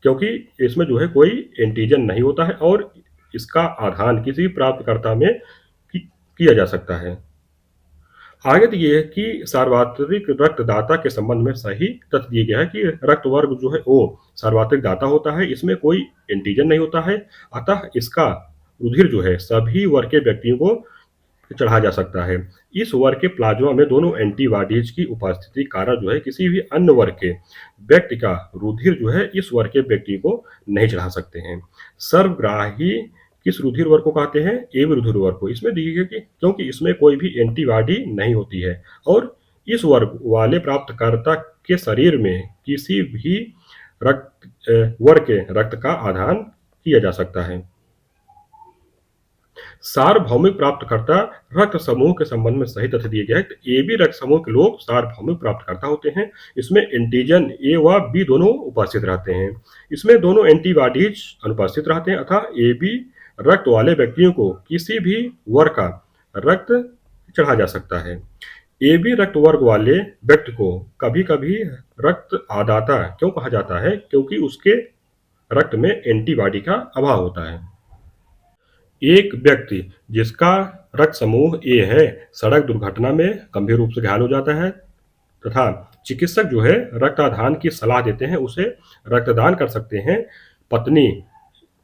क्योंकि इसमें जो है कोई एंटीजन नहीं होता है और इसका आधान किसी प्राप्तकर्ता में किया जा सकता है। आगे तो ये है कि सार्वत्रिक रक्तदाता के संबंध में सही तथ्य दिया गया है कि रक्त वर्ग जो है वो सार्वत्रिक दाता होता है, इसमें कोई एंटीजन नहीं होता है, अतः इसका रुधिर जो है सभी वर्ग के व्यक्तियों को चढ़ा जा सकता है। इस वर्ग के प्लाज्मा में दोनों एंटीबॉडीज की उपस्थिति कारण जो है किसी भी अन्य वर्ग के व्यक्ति का रुधिर जो है इस वर्ग के व्यक्ति को नहीं चढ़ा सकते हैं। सर्वग्राही किस रुधिर वर्ग को कहते हैं? ए बी रुधिर वर्ग को। इसमें देखिए कि क्योंकि इसमें कोई भी एंटीबॉडी नहीं होती है और इस वर्ग वाले प्राप्तकर्ता के शरीर में किसी भी वर्ग के रक्त का आदान किया जा सकता है। सार्वभौमिक प्राप्तकर्ता रक्त समूह के संबंध में सही तथ्य दिए गए हैं। ए बी रक्त समूह के लोग सार्वभौमिक प्राप्तकर्ता होते हैं। इसमें एंटीजन ए व बी दोनों उपस्थित रहते हैं। इसमें दोनों एंटीबॉडीज अनुपस्थित रहते हैं अतः ए बी रक्त वाले व्यक्तियों को किसी भी वर्ग का रक्त चढ़ा जा सकता है। ए बी रक्त वर्ग वाले व्यक्ति को कभी कभी रक्त आदाता क्यों कहा जाता है? क्योंकि उसके रक्त में एंटीबॉडी का अभाव होता है। एक व्यक्ति जिसका रक्त समूह ए है सड़क दुर्घटना में गंभीर रूप से घायल हो जाता है तथा चिकित्सक जो है रक्तदान की सलाह देते हैं, उसे रक्तदान कर सकते हैं। पत्नी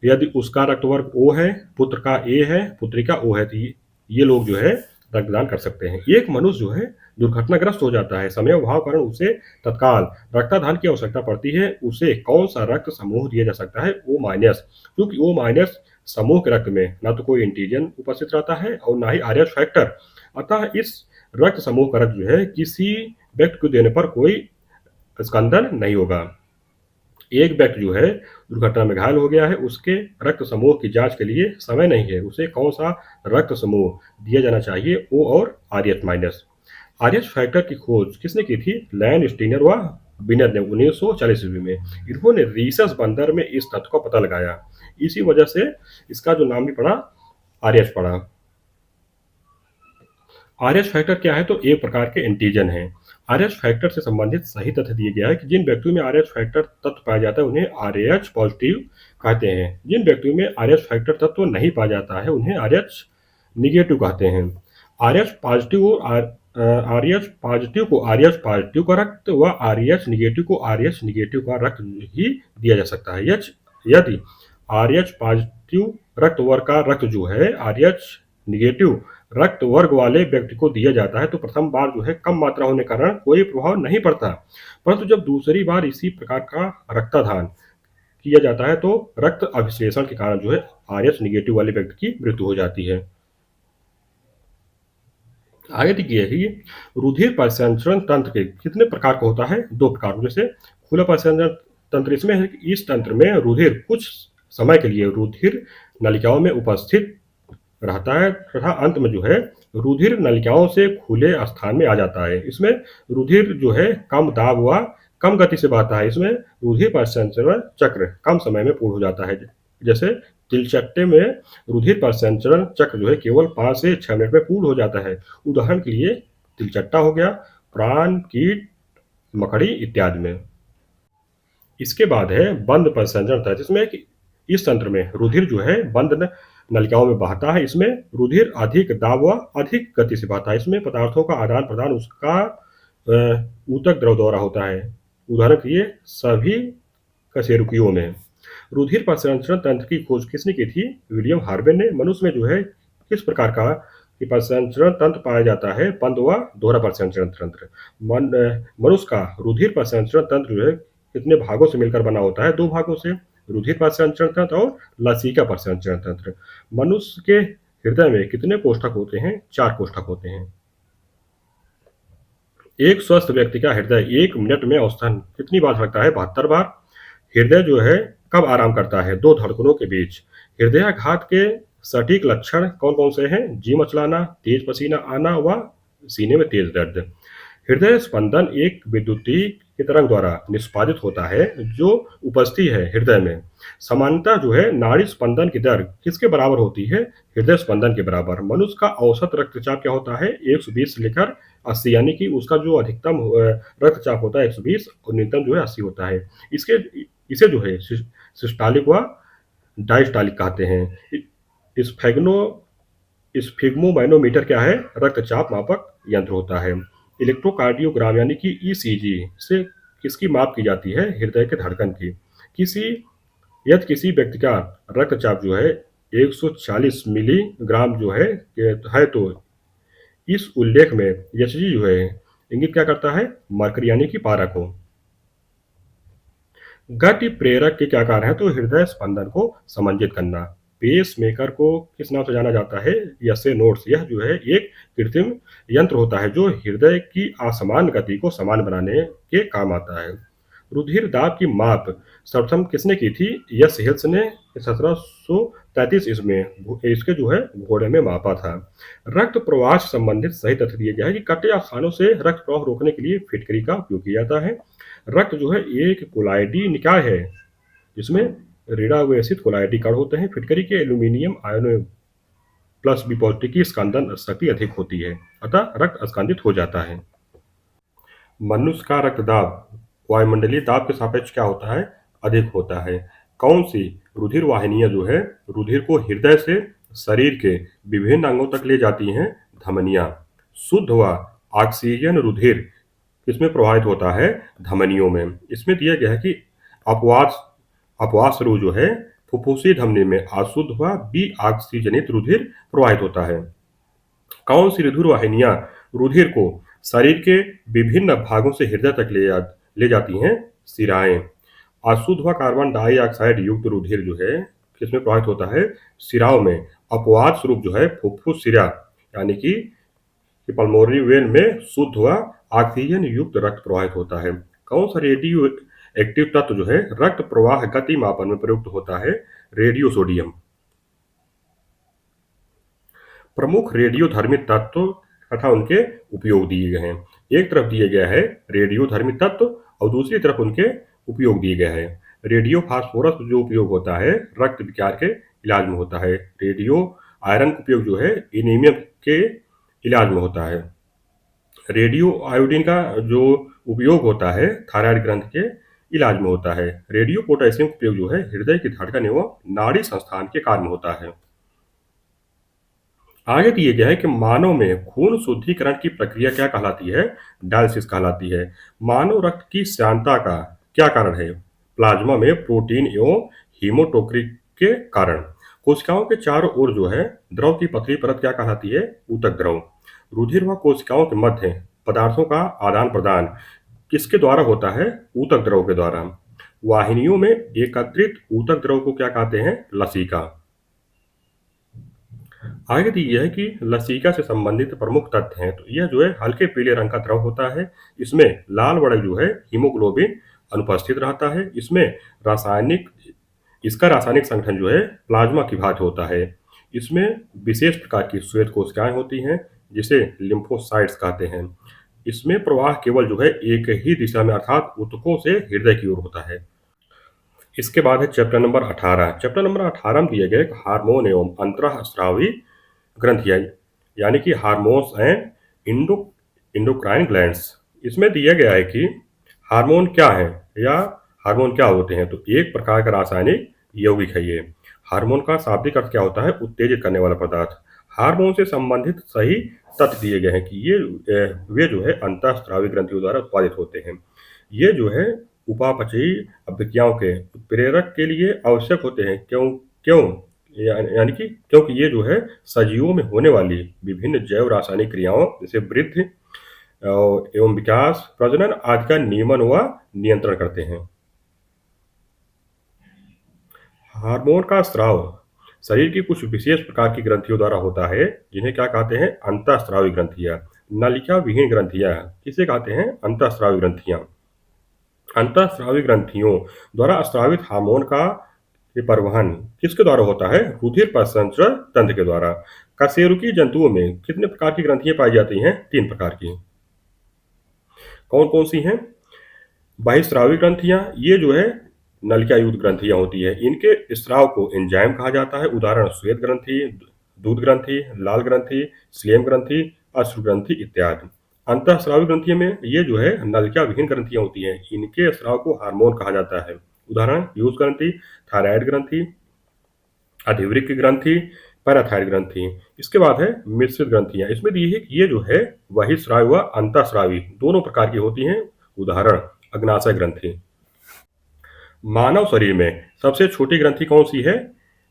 यदि उसका रक्त वर्ग ओ है, पुत्र का ए है, पुत्री का ओ है, तो ये लोग जो है रक्तदान कर सकते हैं। एक मनुष्य जो है दुर्घटनाग्रस्त हो जाता है, समय अभाव कारण उसे तत्काल रक्तदान की आवश्यकता पड़ती है, उसे कौन सा रक्त समूह दिया जा सकता है? ओ माइनस, क्योंकि ओ माइनस समूह के रक्त में ना तो कोई एंटीजन उपस्थित रहता है और ना ही आरएच फैक्टर। अतः इस रक्त समूह का रक्त जो है किसी व्यक्ति को देने पर कोई स्कंदन नहीं होगा। एक व्यक्ति जो है दुर्घटना में घायल हो गया है, उसके रक्त समूह की जांच के लिए समय नहीं है, उसे कौन सा रक्त समूह दिया जाना चाहिए, ओ और आरएच माइनस। आरएच फैक्टर की खोज किसने की थी? लैन स्टीनर व बिनर ने 1940 ईस्वी में। इन्होंने रीसस बंदर में इस तथ्य का पता लगाया, इसी वजह से इसका जो नाम भी पड़ा आरएच पड़ा। आरएच फैक्टर क्या है? तो एक प्रकार के एंटीजन है। आरएच फैक्टर से संबंधित सही तथ्य दिया गया है कि जिन व्यक्तियों में आरएच फैक्टर तत्व पाया जाता है उन्हें आरएच पॉजिटिव कहते हैं। जिन व्यक्तियों में आरएच फैक्टर तत्व नहीं पाया जाता है उन्हें आरएच निगेटिव कहते हैं। आरएच पॉजिटिव आरएच पॉजिटिव को आरएच पॉजिटिव का रक्त व आरएच निगेटिव को आरएच निगेटिव का रक्त ही दिया जा सकता है। यदि आरएच पॉजिटिव रक्त वर्ग का रक्त जो है आरएच निगेटिव रक्त वर्ग वाले व्यक्ति को दिया जाता है तो प्रथम बार जो है कम मात्रा होने के कारण कोई प्रभाव नहीं पड़ता, परंतु जब दूसरी बार इसी प्रकार का रक्तदान किया जाता है तो रक्त अभिश्लेषण के कारण जो है आरएच निगेटिव वाले व्यक्ति की मृत्यु हो जाती है। आगे देखिए कि रुधिर परिसंचरण तंत्र के कितने प्रकार का होता है? 2 प्रकार। जैसे खुला परिसंचरण तंत्र इसमें है कि इस तंत्र में रुधिर कुछ समय के लिए रुधिर नलिकाओं में उपस्थित रहता है तथा अंत में जो है रुधिर नलिकाओं से खुले स्थान में आ जाता है। इसमें रुधिर जो है कम दाब व कम गति से बहता है। इसमें रुधिर परिसंचरण चक्र कम समय में पूर्ण हो जाता है। जैसे तिलचट्टे में रुधिर परिसंचरण चक्र जो है केवल 5 से 6 मिनट में पूर्ण हो जाता है। उदाहरण के लिए तिलचट्टा हो गया, प्राण, कीट, मकड़ी इत्यादि में। इसके बाद है बंद परिसंचरण तंत्र, जिसमें कि इस तंत्र में रुधिर जो है बंद नलिकाओं में बहता है। इसमें रुधिर अधिक दाब व अधिक गति से बहता है। इसमें पदार्थों का आदान प्रदान उसका ऊतक द्रव द्वारा होता है। उदाहरण के लिए सभी कशेरुकियों में। रुधिर परिसंचरण तंत्र की खोज किसने की थी? विलियम हार्वे ने। मनुष्य में जो है किस प्रकार का परिसंचरण तंत्र पाया जाता है? बंद व दोहरा परिसंचरण तंत्र। मनुष्य का रुधिर परिसंचरण तंत्र जो है कितने भागों से मिलकर बना होता है? 2 भागों से, रुधिर परिसंचरण तंत्र और लसिका परिसंचरण तंत्र। मनुष्य के हृदय में कितने कोष्ठक होते हैं? 4 कोष्ठक होते हैं। एक स्वस्थ व्यक्ति का हृदय 1 मिनट में औसतन कितनी बार धड़कता है? 72 बार। हृदय जो है कब आराम करता है? 2 धड़कनों के बीच। हृदयाघात के सटीक लक्षण कौन कौन से हैं? जी मचलाना, तेज पसीना आना व सीने में तेज दर्द। हृदय स्पंदन एक विद्युतीय की तरंग द्वारा निष्पादित होता है जो उपस्थित है हृदय में। सामान्यतः जो है नाड़ी स्पंदन की दर किसके बराबर होती है? हृदय स्पंदन के बराबर। मनुष्य का औसत रक्तचाप क्या होता है? 120 से लेकर 80, यानी कि उसका जो अधिकतम रक्तचाप होता है 120 और न्यूनतम जो है 80 होता है। इसे जो है सिस्टोलिक व डायस्टोलिक कहते हैं। स्फिग्मोमैनोमीटर क्या है? रक्तचाप मापक यंत्र होता है। इलेक्ट्रोकार्डियोग्राम यानी कि ईसीजी से किसकी माप की जाती है? हृदय के धड़कन की। यदि किसी व्यक्ति का रक्तचाप जो है 140 मिलीग्राम जो है तो इस उल्लेख में एचजी जो है इंगित क्या करता है? मरकरी यानी कि पारा को। गति प्रेरक के क्या कार्य है? तो हृदय स्पंदन को समंजित करना। पेस मेकर को किस नाम से जाना जाता है? यसे नोट्स। यह जो है एक कृत्रिम यंत्र होता है जो हृदय की असमान गति को समान बनाने के काम आता है। रुधिर दाब की माप सर्वप्रथम किसने की थी? यस हिल्स ने 1733 ईस्वी में इसके जो है घोड़े में मापा था। रक्त प्रवाह से संबंधित सही तथ्य दिया गया है कि कटे स्थानों से रक्त प्रवाह रोकने के लिए फिटकरी का उपयोग किया जाता है। रक्त जो है एक कोलाइडी निकाय है जिसमें ऋणा व एसिड कोलाइडी कण होते हैं। फिटकरी के एल्यूमिनियम आयनों प्लस बी पॉजिटिव की स्कंदन शक्ति अधिक होती है, अतः रक्त स्कंदित हो जाता है। मनुष्य का रक्तदाब वायुमंडलीय दाब के सापेक्ष क्या होता है? अधिक होता है। कौन सी रुधिर वाहिनियां जो है रुधिर को हृदय से शरीर के विभिन्न अंगों तक ले जाती हैं? धमनियां। शुद्ध व ऑक्सीजन रुधिर किसमें प्रवाहित होता है? धमनियों में। इसमें दिया गया है कि अपवास जो है फुफ्फुसी धमनी में अशुद्ध व बी ऑक्सीजनित रुधिर प्रवाहित होता है। कौन सी रुधिर वाहिनियां रुधिर को शरीर के विभिन्न भागों से हृदय तक ले जाती हैं? शिराएं। अशुद्ध व कार्बन डाइऑक्साइड युक्त रुधिर जो है किसमें प्रवाहित होता है? सिराओं में। अपवाद स्वरूप जो है फुफ्फुस सिरा यानी कि पल्मोनरी वेन में शुद्ध हुआ ऑक्सीजन युक्त रक्त प्रवाहित होता है। कौन सा रेडियो एक्टिव तत्व जो है रक्त प्रवाह गति मापन में प्रयुक्त होता है? Radio sodium. प्रमुख रेडियोधर्मी तत्व तथा उनके उपयोग दिए गए हैं। एक तरफ दिए गया है रेडियोधर्मी तत्व और दूसरी तरफ उनके उपयोग दिए गए हैं। रेडियो फास्फोरस जो उपयोग होता है रक्त विकार के इलाज में होता है। रेडियो आयरन का उपयोग जो है एनीमिया के इलाज में होता है। रेडियो आयोडीन का जो उपयोग होता है थायराइड ग्रंथि के इलाज में होता है। रेडियो पोटेशियम का उपयोग जो है हृदय की धड़कन एवं नाड़ी संस्थान के कार्य में होता है। आगे दिए गया है कि मानव में खून शुद्धिकरण की प्रक्रिया क्या कहलाती है? डायलिसिस कहलाती है। मानव रक्त की श्यानता का क्या कारण है? प्लाज्मा में प्रोटीन एवं हीमोटोक्रिक के कारण। कोशिकाओं के चारों ओर जो है द्रव की पतली परत क्या कहलाती है? ऊतक द्रव। रुधिर व कोशिकाओं के मध्य पदार्थों का आदान प्रदान किसके द्वारा होता है? ऊतक द्रव के द्वारा। वाहिनियों में एकत्रित ऊतक द्रव को क्या कहते हैं? लसिका। आगे दी है कि लसिका से संबंधित प्रमुख तथ्य हैं। तो यह जो है हल्के पीले रंग का द्रव होता है। इसमें लाल वर्णक जो है हीमोग्लोबिन अनुपस्थित रहता है। इसका रासायनिक संगठन जो है प्लाज्मा की भांति होता है। इसमें विशेष प्रकार की श्वेत कोशिकाएं होती हैं जिसे लिम्फोसाइट्स कहते हैं। इसमें प्रवाह केवल जो है एक ही दिशा में अर्थात ऊतकों से हृदय की ओर होता है। इसके बाद है चैप्टर नंबर 18। चैप्टर नंबर 18 में दिए गए हार्मोन एवं अंतःस्रावी ग्रंथियां यानी कि हार्मोन्स एंड इंडोक्राइन ग्लैंड्स। इसमें दिया गया है कि हार्मोन क्या है या हार्मोन क्या होते हैं। तो एक प्रकार का रासायनिक यौगिक है ये। हार्मोन का शाब्दिक अर्थ क्या होता है? उत्तेजित करने वाला पदार्थ। हार्मोन से संबंधित सही तथ्य दिए गए हैं कि वे जो है अंतःस्रावी ग्रंथियों द्वारा उत्पादित होते हैं। ये जो है उपापचयी अभिक्रियाओं के प्रेरक के लिए आवश्यक होते हैं। क्यों क्यों यानी कि क्योंकि ये जो है सजीवों में होने वाली विभिन्न जैव रासायनिक क्रियाओं जैसे वृद्धि एवं विकास, प्रजनन आदि का नियमन व नियंत्रण करते हैं। हार्मोन का स्राव शरीर की कुछ विशेष प्रकार की ग्रंथियों द्वारा होता है जिन्हें क्या कहते हैं? अंतःस्रावी ग्रंथियां। नलिका विहीन ग्रंथियां किसे कहते हैं? अंतःस्रावी ग्रंथियां। अंतःस्रावी ग्रंथियों द्वारा स्रावित हार्मोन का परिवहन किसके द्वारा होता है? रुधिर प्रसंचरण तंत्र के द्वारा। कशेरुकी जंतुओं में कितने प्रकार की ग्रंथियां पाई जाती हैं? 3 प्रकार की। कौन कौन सी हैं? बहिस्रावी ग्रंथियां, ये जो है नलिका युक्त ग्रंथियां होती है। इनके स्राव को एंजाइम कहा जाता है। उदाहरण श्वेत ग्रंथि, दूध ग्रंथि, लाल ग्रंथि, श्लेम ग्रंथि, अश्रु ग्रंथि इत्यादि। अंतःस्रावी ग्रंथियों में ये जो है नलिका विहीन ग्रंथियां होती हैं। इनके स्राव को हार्मोन कहा जाता है। उदाहरण पीयूष ग्रंथि, थायराइड ग्रंथि, अधिवृक्क ग्रंथि, पैराथाइड ग्रंथि। इसके बाद है मिश्रित ग्रंथियां। इसमें दी है कि ये जो है बहिस्रावी व अंतःस्रावी दोनों प्रकार की होती हैं। उदाहरण अग्नाशय ग्रंथि। मानव शरीर में सबसे छोटी ग्रंथि कौन सी है?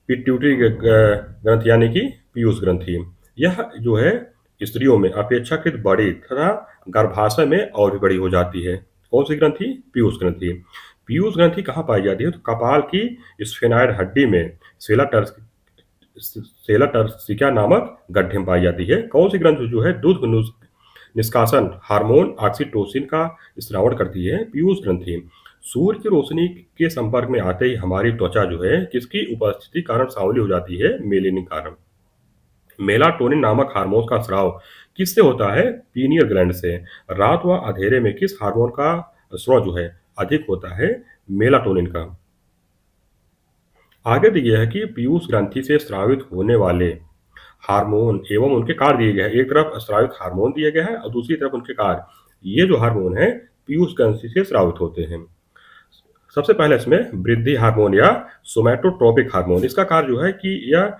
पिट्यूटरी ग्रंथि यानी कि पीयूष ग्रंथि। यह जो है स्त्रियों में अपेक्षाकृत बड़ी तथा गर्भाशय में और भी बड़ी हो जाती है। कौन सी ग्रंथि? पीयूष ग्रंथि। पीयूष ग्रंथि कहाँ पाई जाती है? तो कपाल की स्फेनॉइड हड्डी में सेलाटर्सिका नामक गड्ढे में पाई जाती है। कौन सी ग्रंथि जो है दूध निष्कासन हार्मोन ऑक्सीटोसिन का स्रावण करती है? पीयूष ग्रंथि। सूर्य की रोशनी के संपर्क में आते ही हमारी त्वचा जो है किसकी उपस्थिति कारण सांवली हो जाती है? मेलेनिन कारण। मेलाटोनिन नामक हार्मोन का स्राव किससे होता है? पीनियल ग्लैंड से। रात व अंधेरे में किस हार्मोन का स्राव जो है अधिक होता है? मेलाटोनिन का। आगे दिया है कि पीयूष ग्रंथि से स्रावित होने वाले हार्मोन एवं उनके कार्य दिए गए हैं। एक तरफ स्रावित हार्मोन दिए गए हैं और दूसरी तरफ उनके कार्य। ये जो हार्मोन है पीयूष ग्रंथि से स्रावित होते हैं। सबसे पहले इसमें वृद्धि हार्मोन या सोमैटोट्रोपिक हार्मोन। इसका कार्य जो है कि यह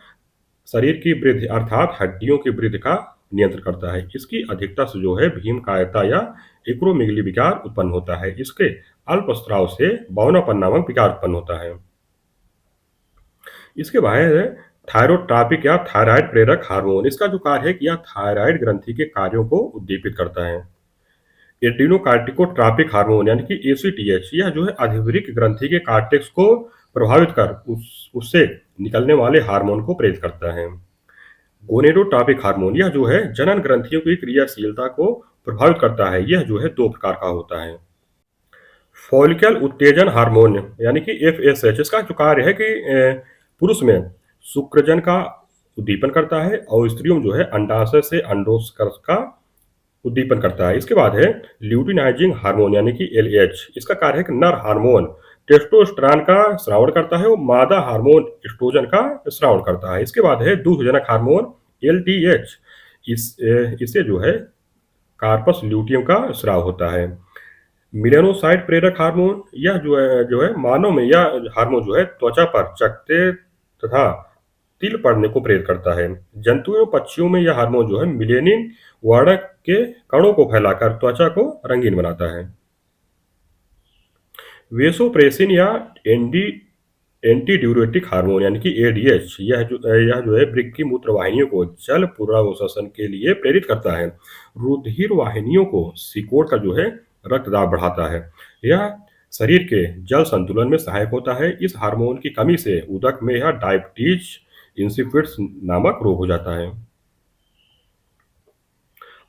शरीर की वृद्धि अर्थात हड्डियों की वृद्धि का नियंत्रण करता है। इसकी अधिकता से जो है भीमकायता या एक्रोमेगली विकार उत्पन्न होता है। इसके अल्प स्राव से बौनापन नामक विकार उत्पन्न होता है। इसके बाद है थायरोट्रॉपिक या थायराइड प्रेरक हार्मोन। इसका जो कार्य है कि यह थायराइड ग्रंथि के कार्यों को उद्दीपित करता है। एड्रीनोकार्टिकोट्रॉपिक हार्मोन यानी कि एसीटीएच, यह जो है अधिवृक्क ग्रंथि के कार्टेक्स को प्रभावित कर उससे निकलने वाले हार्मोन को प्रेरित करता है। गोनेडोट्रोपिक हार्मोन यह जो है जनन ग्रंथियों की क्रियाशीलता को प्रभावित करता है। यह जो है दो प्रकार का होता है। फॉलिकल उत्तेजन हार्मोन यानी कि एफएसएच, इसका जो कार्य है कि पुरुष में शुक्रजन का उद्दीपन करता है और स्त्रियों में जो है अंडाशय से अंडोत्कर्ष का उद्दीपन करता है। इसके बाद है ल्यूटिनाइजिंग हार्मोन यानी कि एलएच, इसका कार्य है कि नर हार्मोन टेस्टोस्टेरोन का स्रावण करता है और मादा हार्मोन एस्ट्रोजन का स्रावण करता है। इसके बाद है दुग्धजनक हार्मोन एलटीएच, इससे जो है कार्पस ल्यूटियम का स्राव होता है। मिलेनोसाइट प्रेरक हार्मोन यह जो है मानव में यह हार्मोन जो है त्वचा पर चकत्ते तथा तिल पड़ने को प्रेरित करता है। जंतुओं और पक्षियों में यह हार्मोन जो है मिलेनिन वर्णक के कणों को फैलाकर त्वचा को रंगीन बनाता है। वेसोप्रेसिन या एंटी ड्यूरेटिक हार्मोन यानी कि एडीएच, यह जो है वृक्क की मूत्र वाहिनियों को जल पुनरावशोषण के लिए प्रेरित करता है। रुधिर वाहिनियों को सिकोड़ कर जो है रक्तदाब बढ़ाता है। यह शरीर के जल संतुलन में सहायक होता है। इस हार्मोन की कमी से उदक में यह डायबिटीज इंसिपिड्स नामक रोग हो जाता है।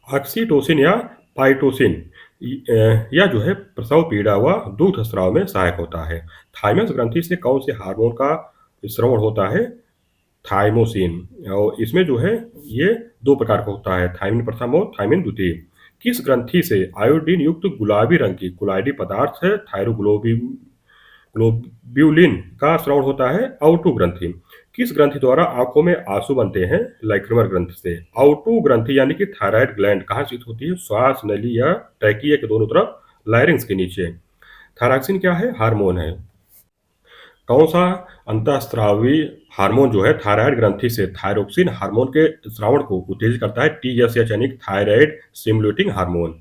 ऑक्सीटोसिन या पाइटोसिन यह जो है प्रसव पीड़ा व दुग्ध स्राव में सहायक होता है। थाइमस ग्रंथि से कौन से हार्मोन का स्रवण होता है? थाइमोसिन, और इसमें जो है ये दो प्रकार का होता है, थाइमिन प्रथम और थाइमिन द्वितीय। किस ग्रंथि से आयोडीन युक्त गुलाबी रंग की कुलाइडी पदार्थ है ग्लोब्यूलिन का स्राव होता है? आउटू ग्रंथि। किस ग्रंथि द्वारा आंखों में आंसू बनते हैं? लाइक्रिमर ग्रंथि से। आउटू ग्रंथि यानी कि थायराइड ग्लैंड कहाँ स्थित होती है? श्वास नली या ट्रैकिया के दोनों तरफ लायरिंग्स के नीचे। थायरॉक्सिन क्या है? हार्मोन है। कौन सा अंतःस्रावी हार्मोन जो है थायराइड ग्रंथि से थायरोक्सिन हार्मोन के स्रावण को उत्तेजित करता है? टीएसएच यानी थायराइड स्टिमुलेटिंग हार्मोन।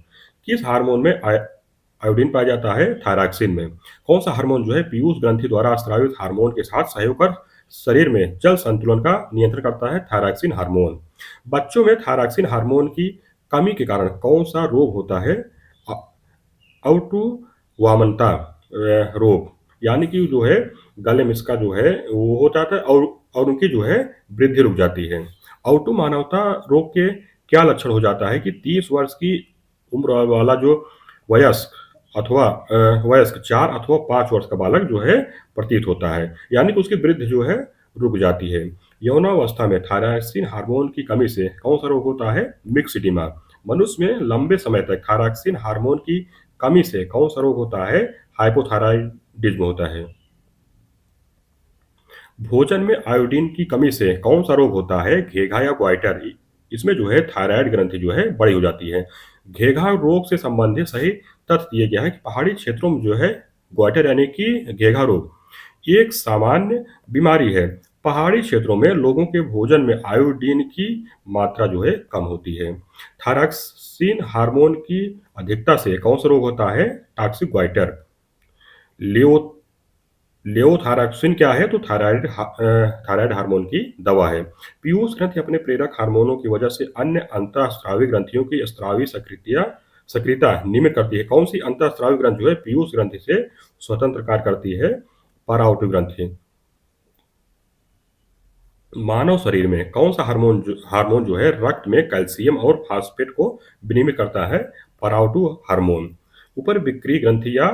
किस हार्मोन में आयोडीन पाया जाता है? थायरॉक्सिन में। कौन सा हार्मोन जो है पीयूष ग्रंथि द्वारा स्रावित हार्मोन के साथ सहयोग कर शरीर में जल संतुलन का नियंत्रण करता है? Thyroxine hormone. बच्चों में थायरॉक्सिन हार्मोन की कमी के कारण कौन सा रोग होता है? ऑटोवामनता रोग, यानी कि जो है गले में इसका जो है वो हो जाता है और उनकी जो है वृद्धि रुक जाती है। ऑटो मानवता रोग के क्या लक्षण हो जाता है कि 30 वर्ष की उम्र वाला जो वयस्क 4 अथवा 5 वर्ष का बालक जो है प्रतीत होता है, यानी कि उसकी वृद्धि जो है रुक जाती है। यौनावस्था में थायरॉक्सिन हार्मोन की कमी से कौन सा रोग होता है? मिक्सिडिमा। मनुष्य में लंबे समय तक थायरॉक्सिन हार्मोन की कमी से कौन सा रोग होता है? हाइपोथायराइडिज्म होता है। भोजन में आयोडीन की कमी से कौन सा रोग होता है? घेघा या ग्वाइटर। इसमें जो है थायराइड ग्रंथि जो है बड़ी हो जाती है। घेघा रोग से संबंधित सही तथ्य दिया गया है कि पहाड़ी क्षेत्रों में जो है ग्वाइटर यानी कि घेघा रोग एक सामान्य बीमारी है। पहाड़ी क्षेत्रों में लोगों के भोजन में आयोडीन की मात्रा जो है कम होती है। थायरॉक्सिन हार्मोन की अधिकता से कौन सा रोग होता है? Toxic goitre. लेवोथायरॉक्सिन क्या है? तो थायराइड हार्मोन की दवा है। पीयूष ग्रंथि अपने प्रेरक हार्मोनों की वजह से अन्य अंतःस्रावी ग्रंथियों की स्रावी सक्रियता नियमित करती है। कौन सी अंतःस्रावी ग्रंथि जो है पीयूष ग्रंथि से स्वतंत्र कार्य करती है? पाराओटिक ग्रंथि। मानव शरीर में कौन सा हार्मोन जो है रक्त में कैल्शियम और फास्फेट को विनियमित करता है? पाराओटू हार्मोन। ऊपर विक्री ग्रंथि या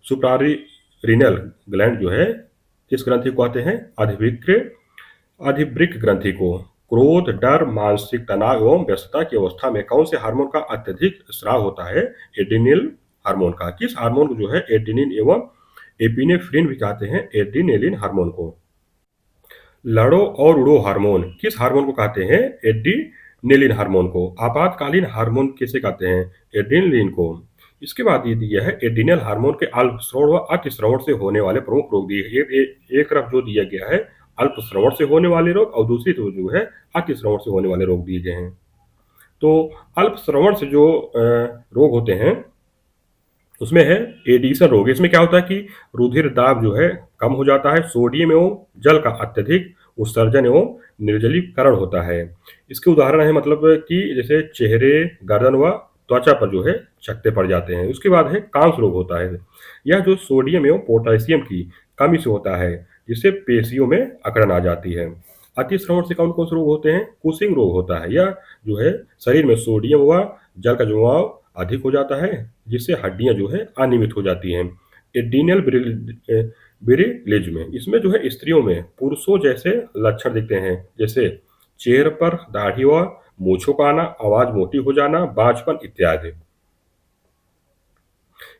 सुप्रारिनल ग्लैंड जो है किस ग्रंथि को कहते हैं? अधिवृक्क ग्रंथि को। क्रोध, डर, मानसिक तनाव एवं व्यस्तता की अवस्था में कौन से हार्मोन का अत्यधिक स्राव होता है? एड्रिनल हार्मोन का। किस हार्मोन को जो है एड्रिनिन एवं एपिनेफ्रिन भी कहते हैं? एड्रिनेलिन हार्मोन को। लड़ो और उड़ो हार्मोन किस हार्मोन को कहते हैं? एड्रिनेलिन हार्मोन को। आपातकालीन हार्मोन किसे कहते हैं? एड्रिनलिन को। इसके बाद ये दिया है एड्रिनल हार्मोन के अल्पश्रवण व अतिश्रवण से होने वाले प्रमुख रोग दिए। एक तरफ जो दिया गया है अल्पश्रवण से होने वाले रोग और दूसरी तरफ जो है अतिश्रवण से होने वाले रोग दिए गए हैं। तो अल्पश्रवण से जो रोग होते हैं उसमें है एडिशन रोग। इसमें क्या होता है कि रुधिर दाब जो है कम हो जाता है, सोडियम एवं जल का अत्यधिक उत्सर्जन एवं निर्जलीकरण होता है। इसके उदाहरण है मतलब कि जैसे चेहरे, गर्दन व त्वचा पर जो है चकत्ते पड़ जाते हैं। उसके बाद है कांस रोग होता है। यह जो सोडियम एवं पोटेशियम की कमी से होता है, जिससे पेशियों में अकड़न आ जाती है। अतिश्रवण से कौन कौन से रोग होते हैं? कुशिंग रोग होता है। यह जो है शरीर में सोडियम व जल का जमाव अधिक हो जाता है, जिससे हड्डियां जो है अनियमित हो जाती हैं। एड्रीनल विरिलिज्म, इसमें जो है स्त्रियों में पुरुषों जैसे लक्षण दिखते हैं, जैसे चेहरे पर दाढ़ी व मूछों का आना, आवाज मोटी हो जाना, बांझपन इत्यादि।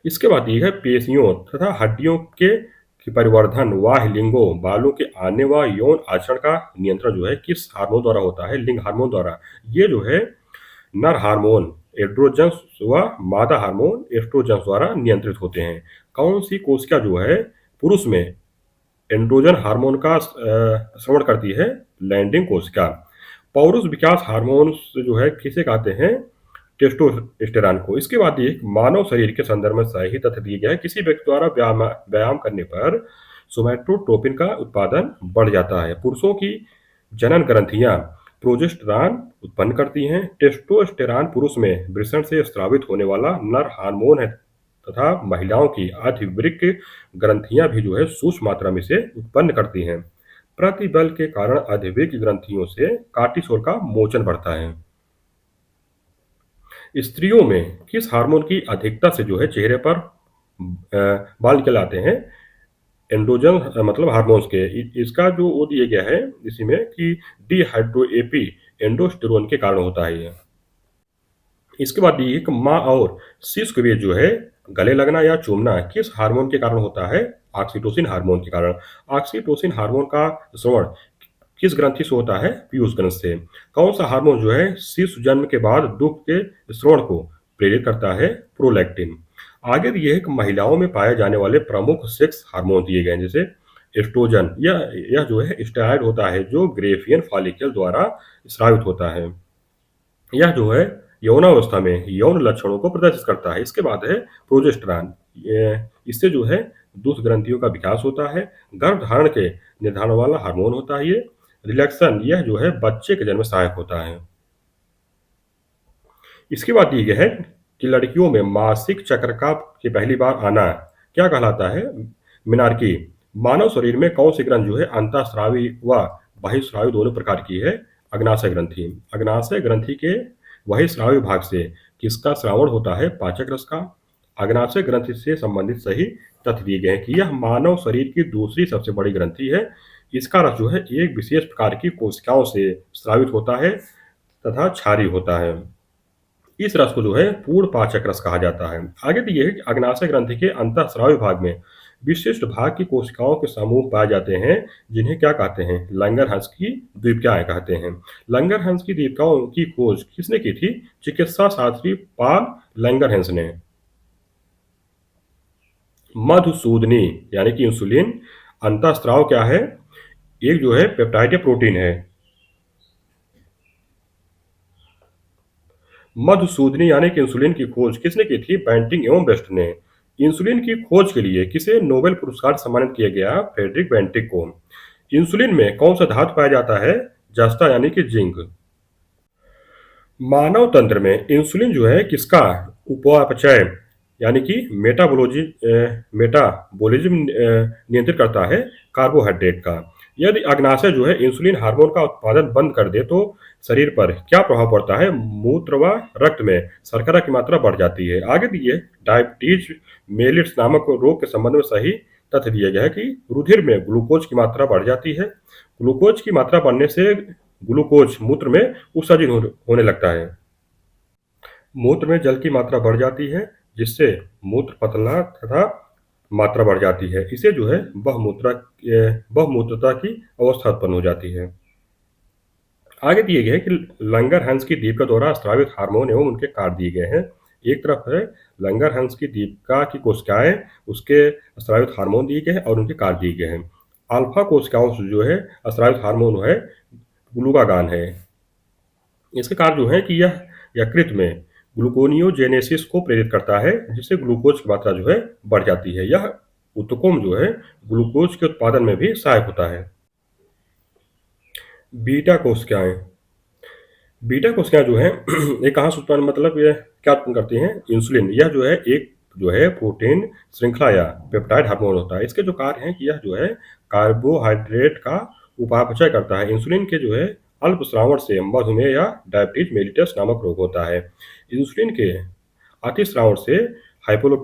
इसके बाद ये है पेशियों तथा हड्डियों के की परिवर्धन, वाह लिंगों, बालों के आने व यौन आचरण का नियंत्रण जो है किस हार्मोन द्वारा होता है? लिंग हार्मोन द्वारा। ये जो है नर हार्मोन एड्रोजन्स व मादा हार्मोन एस्ट्रोजन्स द्वारा नियंत्रित होते हैं। कौन सी कोशिका जो है पुरुष में एंड्रोजन हार्मोन का श्रवण करती है? लैंडिंग कोशिका। पौरुष विकास हार्मोन जो है किसे कहते हैं? टेस्टोस्टेरॉन को। इसके बाद ये मानव शरीर के संदर्भ में सही तथ्य दिए गए हैं। किसी व्यक्ति द्वारा व्यायाम करने पर सोमैटोट्रोपिन का उत्पादन बढ़ जाता है। पुरुषों की जनन ग्रंथियां प्रोजेस्टेरॉन उत्पन्न करती हैं। टेस्टोस्टेरॉन पुरुष में वृषण से स्रावित होने वाला नर हार्मोन है तथा महिलाओं की आधिवृक्क ग्रंथियां भी जो है सूक्ष्म मात्रा में से उत्पन्न करती हैं। प्रतिबल के कारण आधिवृक्क ग्रंथियों से कार्टिसोल का मोचन बढ़ता है। स्त्रियों में किस हार्मोन की अधिकता से जो है चेहरे पर बाल निकल आते हैं? एंड्रोजन मतलब हार्मोन्स के। इसका जो वो दिया गया है इसी में कि डिहाइड्रोएपी एंडोस्टेरोन के कारण होता है ये। इसके बाद ये कि माँ और शिशु के बीच जो है गले लगना या चूमना किस हार्मोन के कारण होता है? ऑक्सीटोसिन हार्मोन के कारण। ऑक्सीटोसिन हार्मोन का श्रवण किस ग्रंथि से होता है? पीयूष ग्रंथि से। कौन सा हार्मोन जो है शिशु जन्म के बाद दुख के श्रवण को प्रेरित करता है? प्रोलैक्टिन। आगे दिए है कि महिलाओं में पाए जाने वाले प्रमुख सेक्स हार्मोन दिए गए हैं, जैसे एस्ट्रोजन। यह जो है स्टेरॉइड होता है जो ग्रेफियन फॉलिकल द्वारा स्रावित होता है। यह जो है यौनावस्था में यौन लक्षणों को प्रदर्शित करता है। इसके बाद है प्रोजेस्टेरॉन। इससे जो है दुष्ट ग्रंथियों का विकास होता है। गर्भधारण के निर्धारण वाला हार्मोन होता है ये। रिलैक्सन, यह जो है बच्चे के जन्म में सहायक होता है। इसके बाद ये है कि लड़कियों में मासिक चक्र का की पहली बार आना क्या कहलाता है? मिनार्की। मानव शरीर में कौन सी ग्रंथि जो है अंतःस्रावी व बहिःस्रावी दोनों प्रकार की है? अग्नाशय ग्रंथि। अग्नाशय ग्रंथि के बहिःस्रावी भाग से किसका श्रावण होता है? पाचक रस का। अग्नाशय ग्रंथि से संबंधित सही तथ्य दिए गए हैं कि यह मानव शरीर की दूसरी सबसे बड़ी ग्रंथि है। इसका रस जो है एक विशेष प्रकार की कोशिकाओं से स्रावित होता है तथा क्षारीय होता है। इस रस को जो है पूर्ण पाचक रस कहा जाता है। आगे दिए है कि अग्नाशय ग्रंथि के अंतःस्रावी भाग में विशिष्ट भाग की कोशिकाओं के समूह पाए जाते हैं, जिन्हें क्या कहते हैं? लंगरहंस की द्वीपिकाएं कहते हैं। लंगरहंस की द्वीपिकाओं की खोज किसने की थी? चिकित्सा शास्त्री पॉल लंगरहंस ने। मधुसूदनी यानी कि इंसुलिन अंतःस्राव क्या है? एक जो है पेप्टाइड या प्रोटीन है। मधुसूदनी यानी कि इंसुलिन की खोज किसने की थी? बैंटिंग एवं बेस्ट ने। इंसुलिन की खोज के लिए किसे नोबेल पुरस्कार सम्मानित किया गया? फ्रेडरिक बेंटिक को। इंसुलिन में कौन सा धातु पाया जाता है? जस्ता यानी कि जिंक। मानव तंत्र में इंसुलिन जो है किसका उपापचय यानी कि मेटाबोलिज्म नियंत्रित करता है? कार्बोहाइड्रेट का। यदि अग्नाशय जो है इंसुलिन हार्मोन का उत्पादन बंद कर दे तो शरीर पर क्या प्रभाव पड़ता है? मूत्र व रक्त में शर्करा की मात्रा बढ़ जाती है। आगे दिए डायबिटीज मेलिट्स नामक रोग के संबंध में सही तथ्य दिया गया है कि रुधिर में ग्लूकोज की मात्रा बढ़ जाती है। ग्लूकोज की मात्रा बढ़ने से ग्लूकोज मूत्र में उत्सर्जित होने लगता है। मूत्र में जल की मात्रा बढ़ जाती है, जिससे मूत्र पतला तथा मात्रा बढ़ जाती है। इसे जो है बहुमूत्रता की अवस्था उत्पन्न हो जाती है। आगे दिए गए हैं कि लंगरहंस की दीपिका द्वारा स्रावित हार्मोन एवं उनके कार्य दिए गए हैं। एक तरफ है लंगरहंस की दीपिका की कोशिकाएं, उसके स्रावित हार्मोन दिए गए हैं और उनके कार्य दिए गए हैं। अल्फा कोशिकाओं से जो है स्रावित हार्मोन है ग्लूकागान है। इसके कार्य जो है कि यह यकृत में ग्लूकोनियोजेनेसिस को प्रेरित करता है, जिससे ग्लूकोज की मात्रा जो है बढ़ जाती है। यह उत्तकोम जो है ग्लूकोज के उत्पादन में भी सहायक होता है। बीटा कोशिकाएं जो है ये कहाँ से उत्पन्न मतलब ये क्या उत्पन्न करती हैं? इंसुलिन। यह जो है एक जो है प्रोटीन श्रृंखला या पेप्टाइड हार्मोन होता है। इसके जो कार्य हैं कि यह जो है कार्बोहाइड्रेट का उपापचय करता है। इंसुलिन के जो है अल्प श्रावण से मधुमेह या डायबिटीज मेलिटस नामक रोग होता है। इंसुलिन के अतिस्रावण से हाइपोलो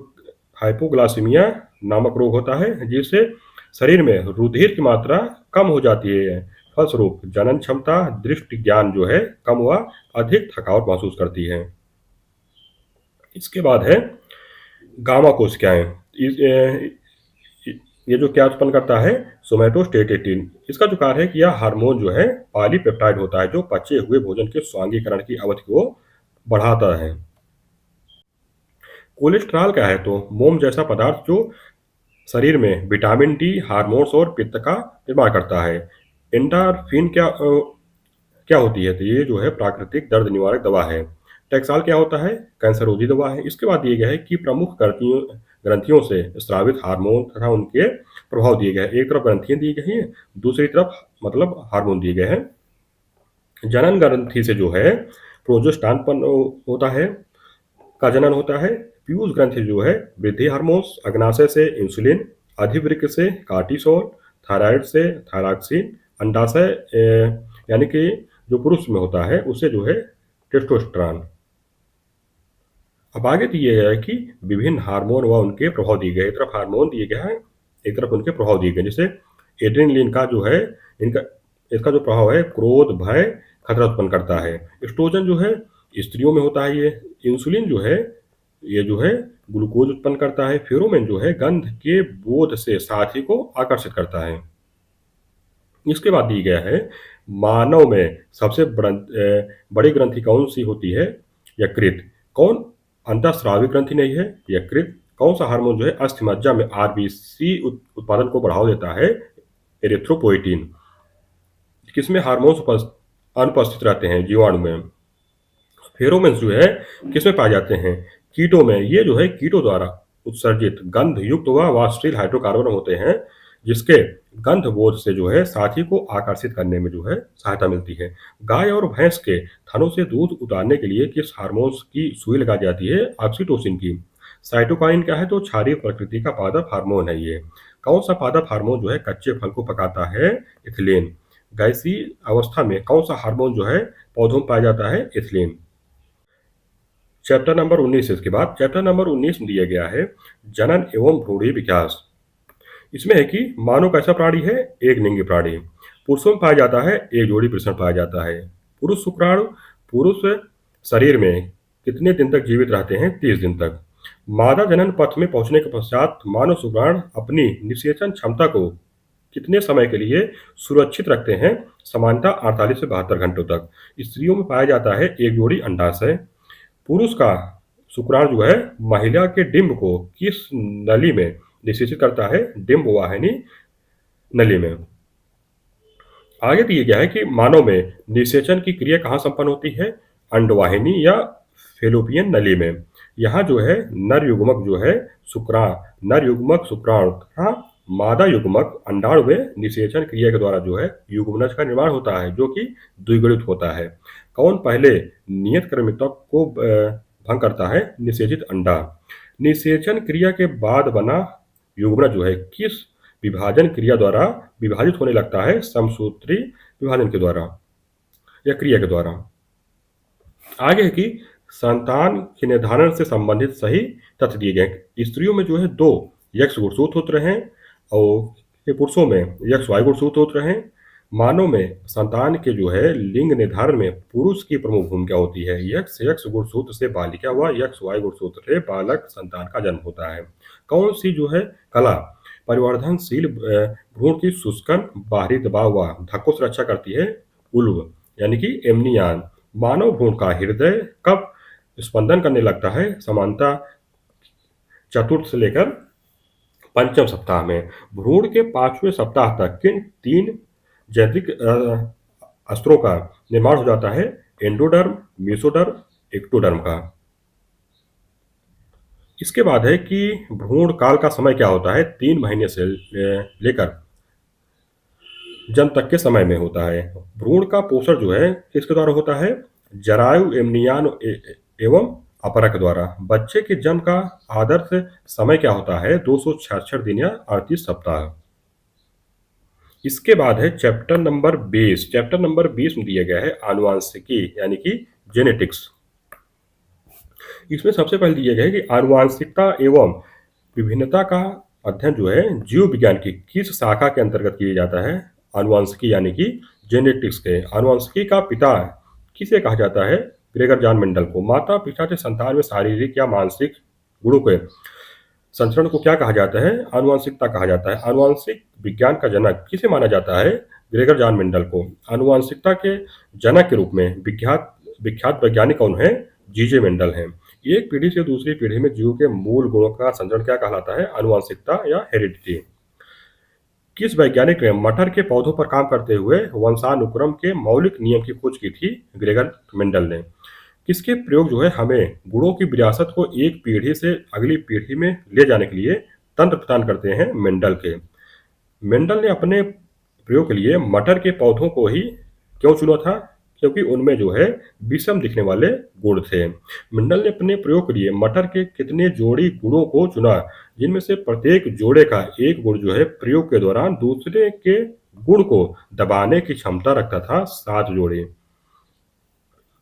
हाइपोग्लाइसीमिया नामक रोग होता है, जिससे शरीर में रुधिर की मात्रा कम हो जाती है। फलस्वरूप जनन क्षमता, दृष्टि ज्ञान जो है कम व अधिक थकावट महसूस करती है। इसके बाद है गामा कोशिकाएं। ये जो क्या उत्पन्न करता है? सोमैटोस्टेटिन। इसका जो कार्य है कि यह हार्मोन जो है पॉलीपेप्टाइड होता है, जो पचे हुए भोजन के स्वांगीकरण की अवधि को बढ़ाता है। कोलेस्ट्रॉल क्या है? तो मोम जैसा पदार्थ जो शरीर में विटामिन डी, हार्मोन्स और पित्त का निर्माण करता है। एंडोर्फिन क्या होती है? तो ये जो है प्राकृतिक दर्द निवारक दवा है। टैक्साल क्या होता है? कैंसरोधी दवा है। इसके बाद दिए गए है कि प्रमुख ग्रंथियों ग्रंथियों से स्रावित हार्मोन तथा उनके प्रभाव दिए गए हैं। एक तरफ ग्रंथियां दी गई हैं, दूसरी तरफ मतलब हार्मोन दिए गए हैं। जनन ग्रंथि से जो है प्रोजेस्टेरॉन होता है, का जनन होता है। पीयूष ग्रंथि जो है वृद्धि हार्मोन्स, अग्नाशय से इंसुलिन, अधिवृक्क से कार्टिसोल, थायराइड से थायरॉक्सिन, अंडाशय यानी कि जो पुरुष में होता है उससे जो है टेस्टोस्टेरॉन। अब आगे दिए गए है कि विभिन्न हार्मोन व उनके प्रभाव दिए गए। एक तरफ हार्मोन दिए गए हैं, एक तरफ उनके प्रभाव दिए गए। जैसे एड्रेनलिन का जो है इनका इसका जो प्रभाव है क्रोध, भय, खतरा उत्पन्न करता है। एस्ट्रोजन जो है स्त्रियों में होता है। ये इंसुलिन जो है ये जो है ग्लूकोज उत्पन्न करता है। फेरोमोन जो है गंध के बोध से साथी को आकर्षित करता है। इसके बाद दी गया है मानव में सबसे बड़ी ग्रंथि कौन सी होती है? यकृत। कौन? अंतःस्रावी ग्रंथि नहीं है, यकृत। कौन सा हार्मोन जो है अस्थि मज्जा में आरबीसी उत्पादन को बढ़ावा देता है? एरिथ्रोपोइटिन। किसमें हार्मोन्स अनुपस्थित रहते हैं? जीवाणु में। फेरोमोन्स जो है किसमें पाए जाते हैं? कीटों में। ये जो है कीटों द्वारा उत्सर्जित गंध युक्त व वाष्पशील हाइड्रोकार्बन होते हैं, जिसके गंध बोध से जो है साथी को आकर्षित करने में जो है सहायता मिलती है। गाय और भैंस के थनों से दूध उतारने के लिए किस हार्मोन्स की सुई लगाई जाती है? ऑक्सीटोसिन की। साइटोकाइन क्या है? तो क्षारीय प्रकृति का पादप हार्मोन है ये। कौन सा पादप हार्मोन जो है कच्चे फल को पकाता है? इथिलीन। गैसीय अवस्था में कौन सा हार्मोन जो है पौधों में पाया जाता है? इथिलीन। Chapter number 19। इसके बाद चैप्टर नंबर 19 में दिया गया है जनन एवं भ्रूणीय विकास। इसमें है कि मानव कैसा प्राणी है? एक लिंगी प्राणी। पुरुषों में पाया जाता है एक जोड़ी वृषण पाया जाता है। पुरुष शुक्राणु पुरुष शरीर में कितने दिन तक जीवित रहते हैं? 30 दिन तक। मादा जनन पथ में पहुंचने के पश्चात मानव शुक्राणु अपनी निषेचन क्षमता को कितने समय के लिए सुरक्षित रखते हैं? सामान्यतः 48 से 72 घंटों तक। स्त्रियों में पाया जाता है एक जोड़ी अंडाशय। पुरुष का शुक्राणु जो है महिला के डिंब को किस नली में निषेचित करता है? डिंब वाहिनी नली में। आगे दिया गया है कि मानव में निषेचन की क्रिया कहाँ संपन्न होती है? अंडवाहिनी या फेलोपियन नली में। यहाँ जो है नर युग्मक जो है नर युग्मक शुक्राणु तथा मादा युग्मक अंडाणु में निषेचन क्रिया के द्वारा जो है युग्मनज का निर्माण होता है, जो कि द्विगुणित होता है। कौन पहले नियत क्रमिकता को भंग करता है? निषेचित अंडा। निषेचन क्रिया के बाद बना युग्मनज जो है किस विभाजन क्रिया द्वारा विभाजित होने लगता है? समसूत्री विभाजन के द्वारा या क्रिया के द्वारा। आगे है कि संतान के निर्धारण से संबंधित सही तथ्य दिए गए। स्त्रियों में जो है 2 यक्ष गुणसूत्र हैं और पुरुषों में यक्ष वायु गुणसूत्र होते हैं। मानव में संतान के जो है लिंग निर्धारण में पुरुष की प्रमुख भूमिका होती है। यक्ष गुणसूत्र से बालिका व यक्ष वायु गुणसूत्र से बालक संतान का जन्म होता है। कौन सी जो है कला परिवर्धनशील भ्रूण की शुष्कन बाहरी दबाव व धक्कों से रक्षा करती है? उल्व यानी कि एमनियान। मानव भ्रूण का हृदय कब स्पंदन करने लगता है? सामान्यतः चतुर्थ से लेकर पंचम सप्ताह में। भ्रूण के 5वें सप्ताह तक किन 3 जैविक अस्त्रों का निर्माण हो जाता है? एंडोडर्म, मेसोडर्म, एक्टोडर्म का। इसके बाद है कि भ्रूण काल का समय क्या होता है? 3 महीने से लेकर जन्म तक के समय में होता है। भ्रूण का पोषण जो है किसके द्वारा होता है? जरायु, एमनियान एवं अपरक द्वारा। बच्चे के जन्म का आदर्श समय क्या होता है? 266 दिन या 38 सप्ताह। इसके बाद है चैप्टर नंबर 20। चैप्टर नंबर 20 में दिया गया है आनुवांशिकी यानी कि जेनेटिक्स। इसमें सबसे पहले दिया गया है कि आनुवांशिकता एवं विभिन्नता का अध्ययन जो है जीव विज्ञान की किस शाखा के अंतर्गत किया जाता है? आनुवांशिकी यानी कि जेनेटिक्स के। आनुवांशिकी का पिता किसे कहा जाता है? ग्रेगर जॉन मेंडल को। माता पिता से संतान में शारीरिक या मानसिक गुणों के संचरण को क्या कहा जाता है? आनुवांशिकता कहा जाता है। आनुवांशिक विज्ञान का जनक किसे माना जाता है? ग्रेगर जॉन मेंडल को। आनुवांशिकता के जनक के रूप में विख्यात विख्यात वैज्ञानिक कौन है? जीजे मेंडल हैं। एक पीढ़ी से दूसरी पीढ़ी में जीव के मूल गुणों का संचरण क्या कहलाता है? आनुवांशिकता या हेरिडिटी। किस वैज्ञानिक ने मटर के पौधों पर काम करते हुए वंशानुक्रम के मौलिक नियम की खोज की थी? ग्रेगर मेंडल ने। किसके प्रयोग जो है हमें गुणों की विरासत को एक पीढ़ी से अगली पीढ़ी में ले जाने के लिए तंत्र प्रदान करते हैं? मेंडल के। मेंडल ने अपने प्रयोग के लिए मटर के पौधों को ही क्यों चुना था? क्योंकि उनमें जो है विषम दिखने वाले गुण थे। मेंडल ने अपने प्रयोग के लिए मटर के कितने जोड़ी गुणों को चुना, जिनमें से प्रत्येक जोड़े का एक गुण जो है प्रयोग के दौरान दूसरे के गुण को दबाने की क्षमता रखता था? 7 जोड़े।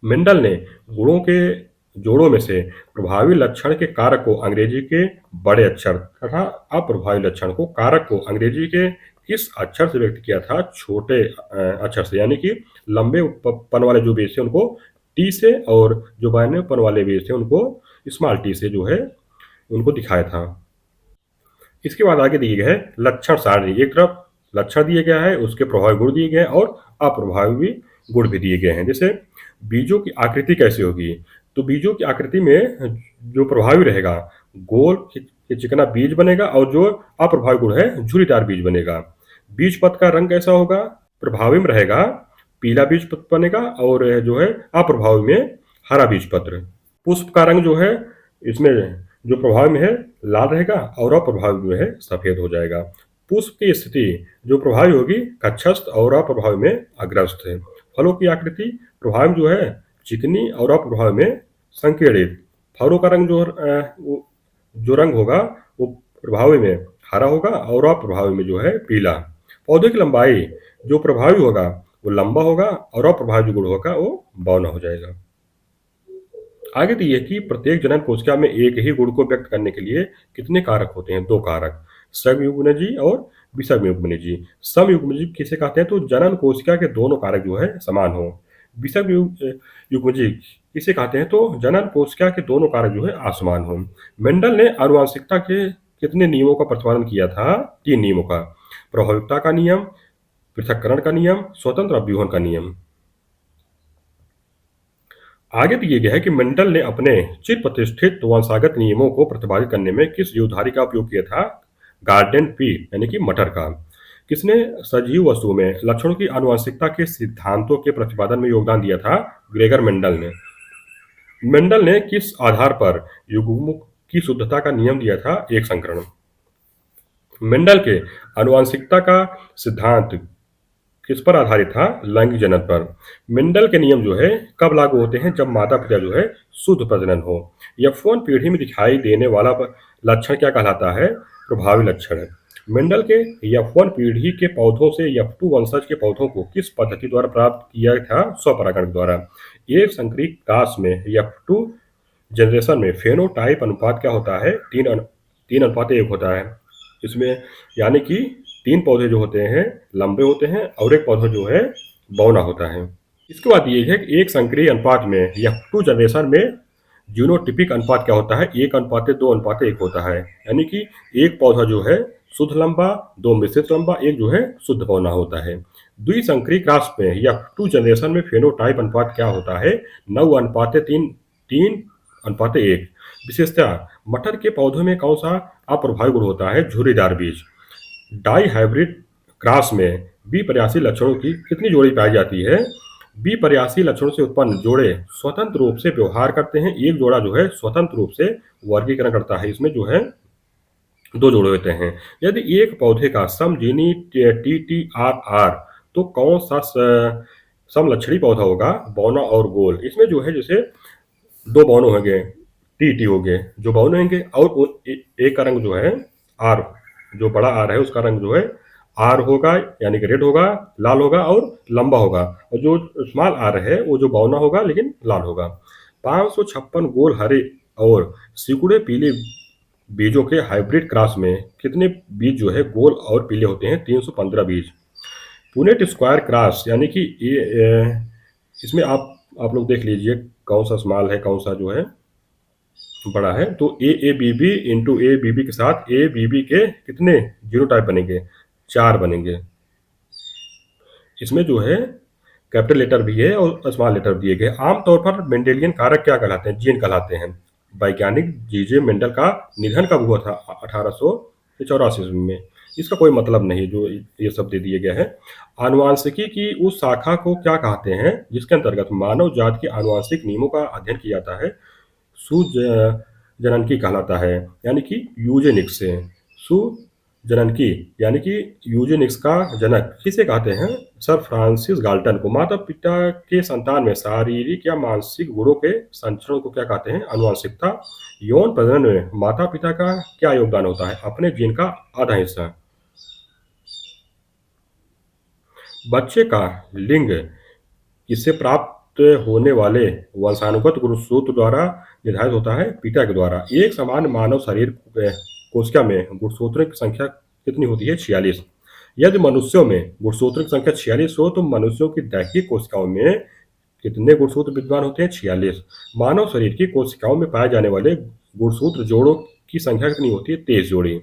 मेंडल ने गुणों के जोड़ों में से प्रभावी लक्षण के कारक को अंग्रेजी के बड़े अक्षर तथा अप्रभावी लक्षण को कारक को अंग्रेजी के किस अक्षर से व्यक्त किया था? छोटे अक्षर से, यानी कि लंबे पन वाले जो बेस थे उनको टी से और जो बाइनरी पन वाले बेस थे उनको स्मॉल टी से जो है उनको दिखाया था। इसके बाद आगे दिए गए है लक्षण सारणी। एक तरफ लक्षण दिए गया है, उसके प्रभावी गुण दिए गए हैं और अप्रभावी गुण भी दिए गए हैं। जैसे बीजों की आकृति कैसी होगी? तो बीजों की आकृति में जो प्रभावी रहेगा गोल चिकना बीज बनेगा और जो अप्रभावी गुण है झुर्रीदार बीज बनेगा। बीज पत्र का रंग कैसा होगा? प्रभावी में रहेगा पीला बीज पत्र बनेगा और जो है अप्रभावी में हरा बीज पत्र। पुष्प का रंग जो है इसमें जो प्रभाव में है लाल रहेगा और अप्रभावी में है सफेद हो जाएगा। पुष्प की स्थिति जो प्रभावी होगी कक्षस्थ और अप्रभावी में अग्रस्थ है। फलों की आकृति प्रभावी में जो है चिकनी और अप्रभावी में संकीर्णित। फलों का रंग जो रंग होगा वो प्रभावी में हरा होगा और अप्रभावी में जो है पीला। पौधे की लंबाई जो प्रभावी होगा वो लंबा होगा और अप्रभावी जो गुण होगा वो बौना हो जाएगा। आगे दिए कि प्रत्येक जनन कोशिका में एक ही गुण को व्यक्त करने के लिए कितने कारक होते हैं? 2 कारक, समयुग्मनजीव और विषमयुग्मनजीव। समयुग्मनजीव किसे कहते हैं? तो जनन कोशिका के दोनों कारक जो है समान हो। विषमयुग्मनजीव किसे कहते हैं? तो जनन कोशिका के दोनों कारक जो है असमान हो। मेंडल ने आनुवंशिकता के कितने नियमों का प्रतिपादन किया था? 3 नियमों का। प्रभाविता का नियम, पृथक्करण का नियम, स्वतंत्र अभ्यूहन का नियम। आगे दिए गया है कि मेंडल ने अपने चिर प्रतिष्ठित वंशागत नियमों को प्रतिपादित करने में किस जीवधारी का उपयोग किया था? गार्डन पी यानी कि मटर का। किसने सजीव वस्तुओं में लक्षणों की आनुवंशिकता के सिद्धांतों के प्रतिपादन में योगदान दिया था? ग्रेगर मेंडल ने। मेंडल ने किस आधार पर युग्मों की शुद्धता का नियम दिया था? एक संकरण। मेंडल के आनुवंशिकता का सिद्धांत किस पर आधारित था? लैंगिक जनन पर। मेंडल के नियम जो है कब लागू होते हैं? जब माता पिता जो है शुद्ध प्रजनन हो। F1 पीढ़ी में दिखाई देने वाला लक्षण क्या कहलाता है? प्रभावी लक्षण। मेंडल के F1 पीढ़ी के पौधों से F2 वंशज के पौधों को किस पद्धति द्वारा प्राप्त किया था? स्वपरागण द्वारा। एक संकरी क्रॉस में F2 जनरेशन में फेनोटाइप अनुपात क्या होता है? 3:1 होता है। इसमें यानी कि 3 पौधे जो होते हैं लंबे होते हैं और एक पौधा जो है बौना होता है। इसके बाद ये है कि एक संक्रिय अनुपात में F2 जनरेशन में जीनोटिपिक अनुपात क्या होता है? 1:2:1 होता है। यानी कि एक पौधा जो है शुद्ध लंबा, 2 मिश्रित लंबा, एक जो है शुद्ध बौना होता है। द्विसंकरी क्रॉस में F2 जनरेशन में फेनोटाइप अनुपात क्या होता है? 9:3:1। विशेषता मटर के पौधों में कौन सा अप्रभावी गुण होता है? झुर्रीदार बीज। डाई हाइब्रिड क्रॉस में विपर्यासी लक्षणों की कितनी जोड़ी पाई जाती है? विपर्यासी लक्षणों से उत्पन्न जोड़े स्वतंत्र रूप से व्यवहार करते हैं। एक जोड़ा जो है स्वतंत्र रूप से वर्गीकरण करता है। इसमें जो है 2 जोड़े होते हैं। यदि एक पौधे का समजीनी TTRR तो कौन सा समलक्षणी पौधा होगा? बौना और गोल। इसमें जो है जैसे 2 बौने होंगे, टी हो गए जो बाउन होंगे, और एक का रंग जो है आर, जो बड़ा आर है उसका रंग जो है आर होगा, यानी कि रेड होगा, लाल होगा और लंबा होगा। और जो स्मॉल आर है वो जो बौना होगा लेकिन लाल होगा। 556 गोल हरे और सिकुड़े पीले बीजों के हाइब्रिड क्रॉस में कितने बीज जो है गोल और पीले होते हैं? 315 बीज। पुनेट स्क्वायर क्रॉस यानी कि ये इसमें आप लोग देख लीजिए कौन सा स्मॉल है कौन सा जो है बड़ा है। तो A B B into A B B के साथ ए बी बी के कितने जीरो टाइप बनेंगे? 4 बनेंगे। इसमें जो है कैपिटल लेटर भी है और स्मॉल लेटर दिए गए। आमतौर पर मेंडेलियन कारक क्या कहलाते हैं? जीन कहलाते हैं। वैज्ञानिक जीजे मेंडल का निधन कब हुआ था? 1884 ईस्वी में। इसका कोई मतलब नहीं जो ये सब दे दिए गए हैं। आनुवांशिकी की उस शाखा को क्या कहते हैं जिसके अंतर्गत मानव जाति के आनुवांशिक नियमों का अध्ययन किया जाता है? सुजननकी कहलाता है, यानी कि यूजेनिक्स से। सुजननकी यानी कि यूजेनिक्स का जनक किसे कहते हैं? सर फ्रांसिस गाल्टन को। माता पिता के संतान में शारीरिक या मानसिक गुणों के संचरण को क्या कहते हैं? आनुवंशिकता। यौन प्रजनन में माता पिता का क्या योगदान होता है? अपने जीन का आधा हिस्सा। बच्चे का लिंग इससे प्राप्त होने वाले वंशानुगत गुणसूत्र द्वारा निर्धारित होता है? पिता के द्वारा। एक सामान्य मानव शरीर कोशिका में गुणसूत्रों की संख्या कितनी होती है? 46। यदि मनुष्यों में गुणसूत्रों की संख्या 46 हो तो मनुष्यों की दैहिक कोशिकाओं में कितने गुणसूत्र विद्यमान होते हैं? 46। मानव शरीर की कोशिकाओं में पाए जाने वाले गुणसूत्र जोड़ों की संख्या कितनी होती है? 23 जोड़ी।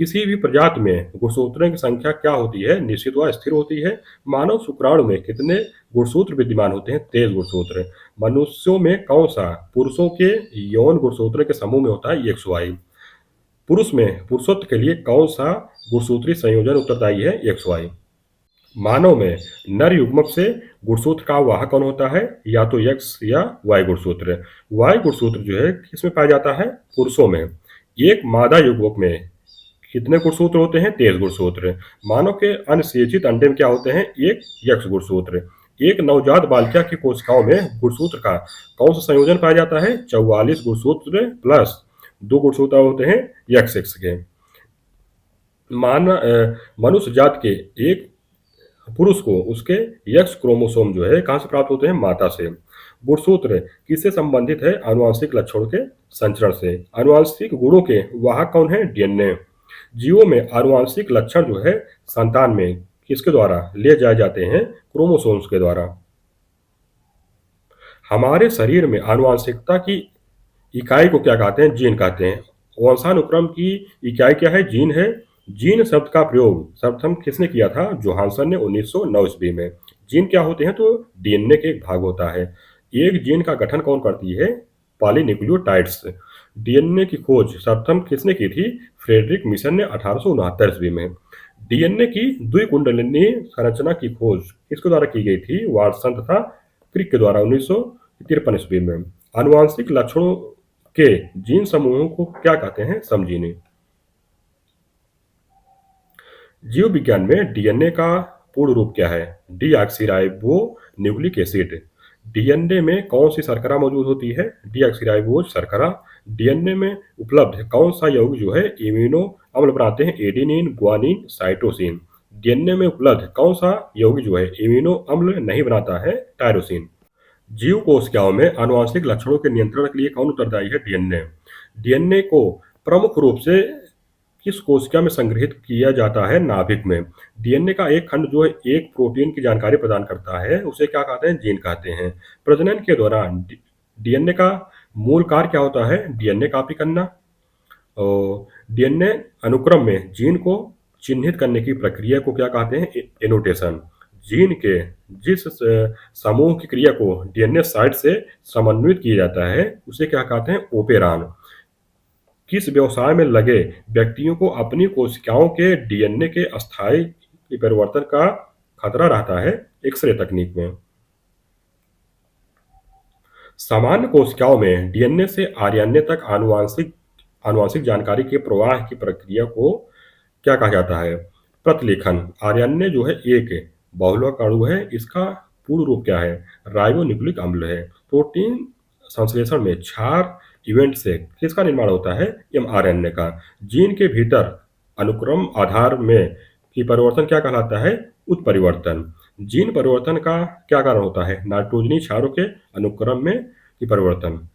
किसी भी प्रजाति में गुणसूत्रों की संख्या क्या होती है? निश्चित व स्थिर होती है। मानव शुक्राणु में कितने गुणसूत्र विद्यमान होते हैं? 23 गुणसूत्र। मनुष्यों में कौन सा पुरुषों के यौन गुणसूत्र के समूह में होता है? XY। पुरुष में पुरुषत्व के लिए कौन सा गुणसूत्री संयोजन उत्तरदायी है? XY। मानव में नर युग्मक से गुणसूत्र का वाहक कौन होता है? या तो X या Y गुणसूत्र। Y गुणसूत्र जो है किसमें पाया जाता है? पुरुषों में। एक मादा युग्मक में कितने गुणसूत्र होते हैं? 23 गुणसूत्र। मानव के अनसेचित अंडे में क्या होते हैं? एक X गुणसूत्र। एक नवजात बालिका की कोशिकाओं में गुणसूत्र का कौन सा संयोजन पाया जाता है? 44 गुणसूत्र प्लस 2 गुणसूत्र होते हैं XX के। मनुष्य जात के एक पुरुष को उसके X क्रोमोसोम जो है कहाँ से प्राप्त होते हैं? माता से। गुणसूत्र किससे संबंधित है? आनुवंशिक लक्षणों के संचरण से। आनुवंशिक गुणों के वाहक कौन है? DNA। जीवों में आनुवंशिक लक्षण जो है संतान में किसके द्वारा ले जाए जाते हैं? क्रोमोसोम्स के द्वारा। हमारे शरीर में आनुवंशिकता की इकाई को क्या कहते हैं? जीन कहते हैं। वंशानुक्रम की इकाई क्या है? जीन है। जीन शब्द का प्रयोग सर्वप्रथम किसने किया था? जोहानसन ने 1909 ईस्वी में। जीन क्या होते हैं? तो डीएनए के एक भाग होता है। एक जीन का गठन कौन करती है? पॉलीन्यूक्लियोटाइड्स। डीएनए की खोज सर्वप्रथम किसने की थी? फ्रेडरिक मिशन ने 1869 ईस्वी में। डीएनए की द्विकुंडलिनी संरचना की खोज किसके द्वारा की गई थी? वाटसन तथा क्रिक के द्वारा 1953 ईस्वी में। आनुवंशिक लक्षणों के जीन समूहों को क्या कहते हैं? समजीनी। जीव विज्ञान में डीएनए का पूर्ण रूप क्या है? Deoxyribo nucleic acid. डीएनए में कौन सी शर्करा मौजूद होती है? डीऑक्सीराइबोज शर्करा। डीएनए में उपलब्ध कौन सा यौगिक जो है इम्यूनो अम्ल बनाते हैं? Adenine, guanine, cytosine. डीएनए में उपलब्ध कौन सा यौगिक जो है इम्यूनो अम्ल नहीं बनाता है? टायरोसिन। जीव कोशिकाओं में आनुवंशिक लक्षणों के नियंत्रण के लिए कौन उत्तरदायी है? डीएनए। डीएनए को प्रमुख रूप से किस कोशिका में संग्रहित किया जाता है? नाभिक में। डीएनए का एक खंड जो है एक प्रोटीन की जानकारी प्रदान करता है उसे क्या कहते हैं? जीन कहते हैं। प्रजनन के दौरान डीएनए का मूल कार्य क्या होता है? डीएनए कॉपी करना। और डीएनए अनुक्रम में जीन को चिन्हित करने की प्रक्रिया को क्या कहते हैं? एनोटेशन। जीन के जिस समूह की क्रिया को डीएनए साइट से समन्वित किया जाता है उसे क्या कहते हैं? ओपेरॉन। किस व्यवसाय में लगे व्यक्तियों को अपनी कोशिकाओं के डीएनए के अस्थायी परिवर्तन का खतरा रहता है? एक्सरे तकनीक में। सामान्य कोशिकाओं में डीएनए से आरएनए तक आनुवांशिक आनुवांशिक जानकारी के प्रवाह की प्रक्रिया को क्या कहा जाता है? प्रतिलेखन। आरएनए जो है एक बहुलक अणु है। इसका पूर्ण रूप क्या है? राइबोन्यूक्लिक अम्ल है। प्रोटीन संश्लेषण में क्षार इवेंट से किसका निर्माण होता है? mRNA का। जीन के भीतर अनुक्रम आधार में की परिवर्तन क्या कहलाता है? उत्परिवर्तन। जीन परिवर्तन का क्या कारण होता है? नाइट्रोजनी क्षारों के अनुक्रम में की परिवर्तन।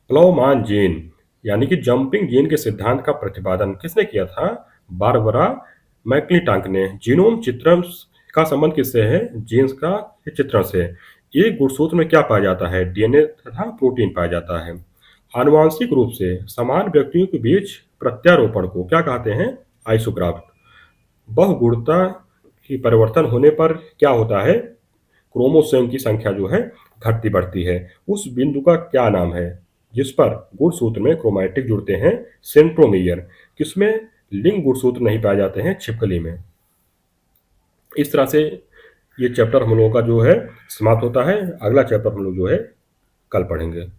प्लवमान जीन यानी कि जंपिंग जीन के सिद्धांत का प्रतिपादन किसने किया था? बारबरा मैक्लिंटॉक ने। जीनोम चित्रण का संबंध किससे है? जीन्स का चित्रण से। एक गुणसूत्र में क्या पाया जाता है? डीएनए तथा प्रोटीन पाया जाता है। आनुवांशिक रूप से समान व्यक्तियों के बीच प्रत्यारोपण को क्या कहते हैं? आइसोग्राफ्ट। बहुगुणता की परिवर्तन होने पर क्या होता है? क्रोमोसोम की संख्या जो है घटती बढ़ती है। उस बिंदु का क्या नाम है जिस पर गुणसूत्र में क्रोमैटिक जुड़ते हैं? सेंट्रोमियर। किसमें लिंग गुणसूत्र नहीं पाए जाते हैं? छिपकली में। इस तरह से ये चैप्टर हम लोगों का जो है समाप्त होता है। अगला चैप्टर हम लोग जो है कल पढ़ेंगे।